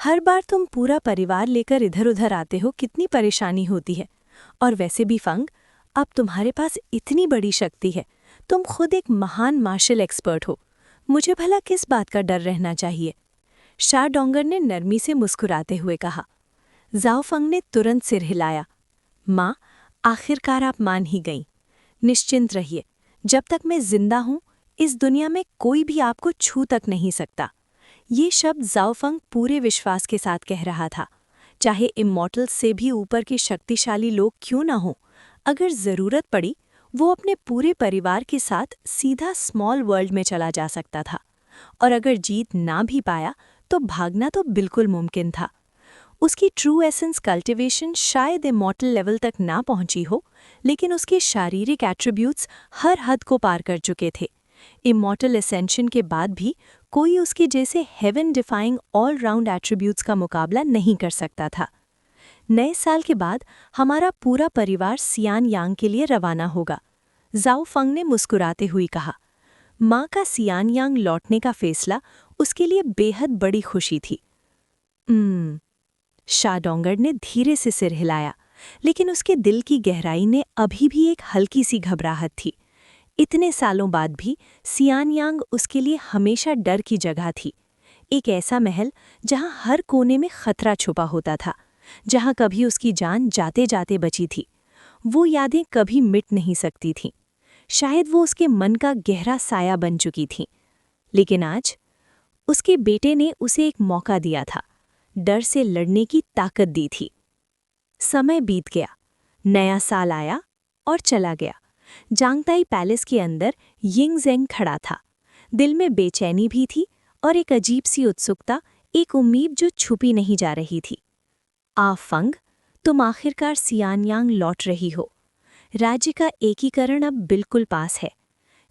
हर बार तुम पूरा परिवार लेकर इधर उधर आते हो, कितनी परेशानी होती है। और वैसे भी फंग, अब तुम्हारे पास इतनी बड़ी शक्ति है, तुम खुद एक महान मार्शल एक्सपर्ट हो, मुझे भला किस बात का डर रहना चाहिए? शा डोंगर ने नरमी से मुस्कुराते हुए कहा। जाओ फंग ने तुरंत सिर हिलाया। माँ, आखिरकार आप मान ही गईं। निश्चिंत रहिए, जब तक मैं जिंदा हूँ इस दुनिया में कोई भी आपको छू तक नहीं सकता। ये शब्द जाओ फंग पूरे विश्वास के साथ कह रहा था। चाहे इमॉर्टल्स से भी ऊपर के शक्तिशाली लोग क्यों ना हों, अगर ज़रूरत पड़ी वो अपने पूरे परिवार के साथ सीधा स्मॉल वर्ल्ड में चला जा सकता था। और अगर जीत ना भी पाया तो भागना तो बिल्कुल मुमकिन था। उसकी ट्रू एसेंस कल्टिवेशन शायद इमॉर्टल लेवल तक ना पहुंची हो, लेकिन उसके शारीरिक एट्रीब्यूट्स हर हद को पार कर चुके थे। इमॉर्टल एसेंशन के बाद भी कोई उसके जैसे heaven defying all round attributes का मुकाबला नहीं कर सकता था। नए साल के बाद हमारा पूरा परिवार सियानयांग के लिए रवाना होगा, जाओ फंग ने मुस्कुराते हुए कहा। माँ का सियानयांग लौटने का फैसला उसके लिए बेहद बड़ी खुशी थी। शा डोंगर ने धीरे से सिर हिलाया, लेकिन उसके दिल की गहराई ने अभी भी एक हल्की सी घबराहट थी। इतने सालों बाद भी सियानयांग उसके लिए हमेशा डर की जगह थी। एक ऐसा महल जहां हर कोने में खतरा छुपा होता था, जहां कभी उसकी जान जाते जाते बची थी। वो यादें कभी मिट नहीं सकती थीं। शायद वो उसके मन का गहरा साया बन चुकी थीं। लेकिन आज उसके बेटे ने उसे एक मौका दिया था, डर से लड़ने की ताकत दी थी। समय बीत गया, नया साल आया और चला गया। जांगताई पैलेस के अंदर यिंगज़ेंग खड़ा था। दिल में बेचैनी भी थी और एक अजीब सी उत्सुकता, एक उम्मीद जो छुपी नहीं जा रही थी। फंग, तुम आखिरकार सियानयांग लौट रही हो। राज्य का एकीकरण अब बिल्कुल पास है।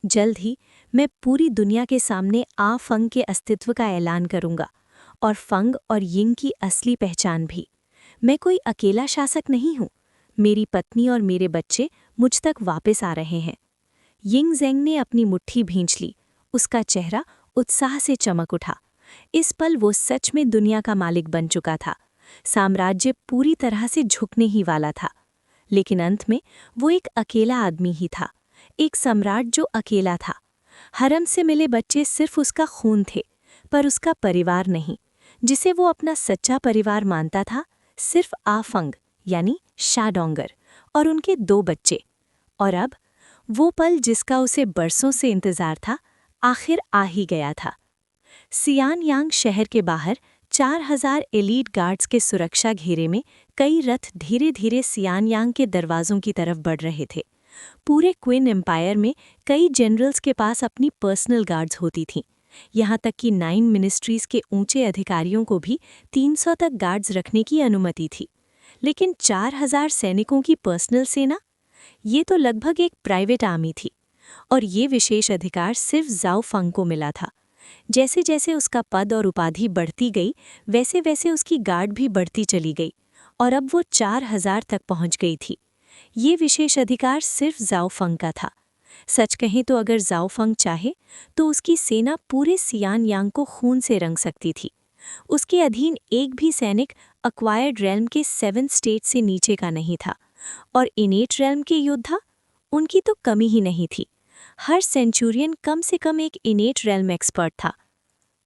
जल्द ही मैं पूरी दुनिया के सामने फंग के अस्तित्व का ऐलान करूंगा, और फंग और यिंग की असली पहचान भी। मैं कोई अकेला शासक नहीं हूं। मेरी पत्नी और मेरे बच्चे मुझ तक वापस आ रहे हैं। यिंगज़ेंग ने अपनी मुट्ठी भींच ली। उसका चेहरा उत्साह से चमक उठा। इस पल वो सच में दुनिया का मालिक बन चुका था। साम्राज्य पूरी तरह से झुकने ही वाला था। लेकिन अंत में वो एक अकेला आदमी ही था, एक सम्राट जो अकेला था। हरम से मिले बच्चे सिर्फ उसका खून थे, पर उसका परिवार नहीं, जिसे वो अपना सच्चा परिवार मानता था, सिर्फ फंग यानी शाडोंगर और उनके 2 बच्चे। और अब वो पल जिसका उसे बरसों से इंतजार था, आखिर आ ही गया था। सियानयांग शहर के बाहर 4000 एलीट गार्ड्स के सुरक्षा घेरे में कई रथ धीरे धीरे सियानयांग के दरवाजों की तरफ बढ़ रहे थे। पूरे क्वीन एम्पायर में कई जनरल्स के पास अपनी पर्सनल गार्ड्स होती थीं। यहाँ तक कि 9 मिनिस्ट्रीज के ऊंचे अधिकारियों को भी 300 तक गार्ड्स रखने की अनुमति थी। लेकिन 4000 सैनिकों की पर्सनल सेना, ये तो लगभग एक प्राइवेट आर्मी थी। और ये विशेष अधिकार सिर्फ ज़ाओ फंग को मिला था। जैसे जैसे उसका पद और उपाधि बढ़ती गई, वैसे वैसे उसकी गार्ड भी बढ़ती चली गई, और अब वो 4000 तक पहुंच गई थी। ये विशेष अधिकार सिर्फ ज़ाओ फंग का था। सच कहें तो अगर ज़ाओ फंग चाहे तो उसकी सेना पूरे सियानयांग को खून से रंग सकती थी। उसके अधीन एक भी सैनिक अक्वायर्ड रेल्म के 7 स्टेट से नीचे का नहीं था, और इनेट रेल्म के योद्धा, उनकी तो कमी ही नहीं थी। हर सेंचुरियन कम से कम एक इनेट रेल्म एक्सपर्ट था।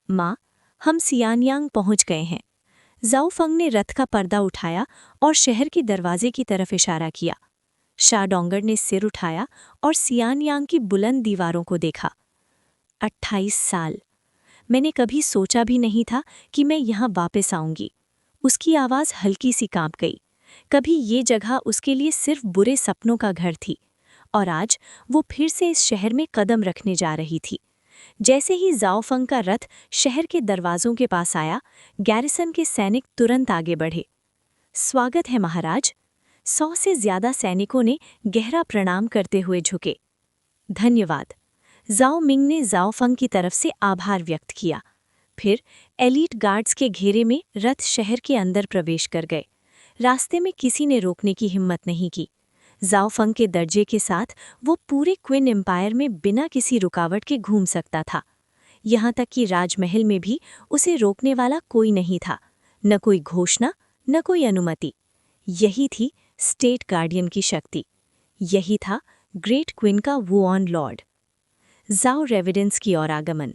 माँ, हम सियानयांग पहुंच गए हैं। ज़ाओ फंग ने रथ का पर्दा उठाया और शहर के दरवाजे की तरफ इशारा किया। शाडोंगर ने सिर उठाया और सियानयांग की बुलंद दीवारों को देखा। 28 साल। मैंने कभी सोचा भी नहीं था कि मैं यहाँ वापस आऊंगी। उसकी आवाज़ हल्की सी कांप गई। कभी ये जगह उसके लिए सिर्फ बुरे सपनों का घर थी, और आज वो फिर से इस शहर में कदम रखने जा रही थी। जैसे ही ज़ाओ फंग का रथ शहर के दरवाजों के पास आया, गैरिसन के सैनिक तुरंत आगे बढ़े। स्वागत है महाराज। 100 से ज्यादा सैनिकों ने गहरा प्रणाम करते हुए झुके। धन्यवाद। ज़ाओ मिंग ने ज़ाओ फंग की तरफ से आभार व्यक्त किया। फिर एलीट गार्ड्स के घेरे में रथ शहर के अंदर प्रवेश कर गए। रास्ते में किसी ने रोकने की हिम्मत नहीं की। ज़ाओ फंग के दर्जे के साथ वो पूरे क्वीन एम्पायर में बिना किसी रुकावट के घूम सकता था। यहाँ तक कि राजमहल में भी उसे रोकने वाला कोई नहीं था, न कोई घोषणा, न कोई अनुमति। यही थी स्टेट गार्डियन की शक्ति। यही था ग्रेट क्वीन का वुऑन लॉर्ड। ज़ाओ रेविडेंस की ओर आगमन।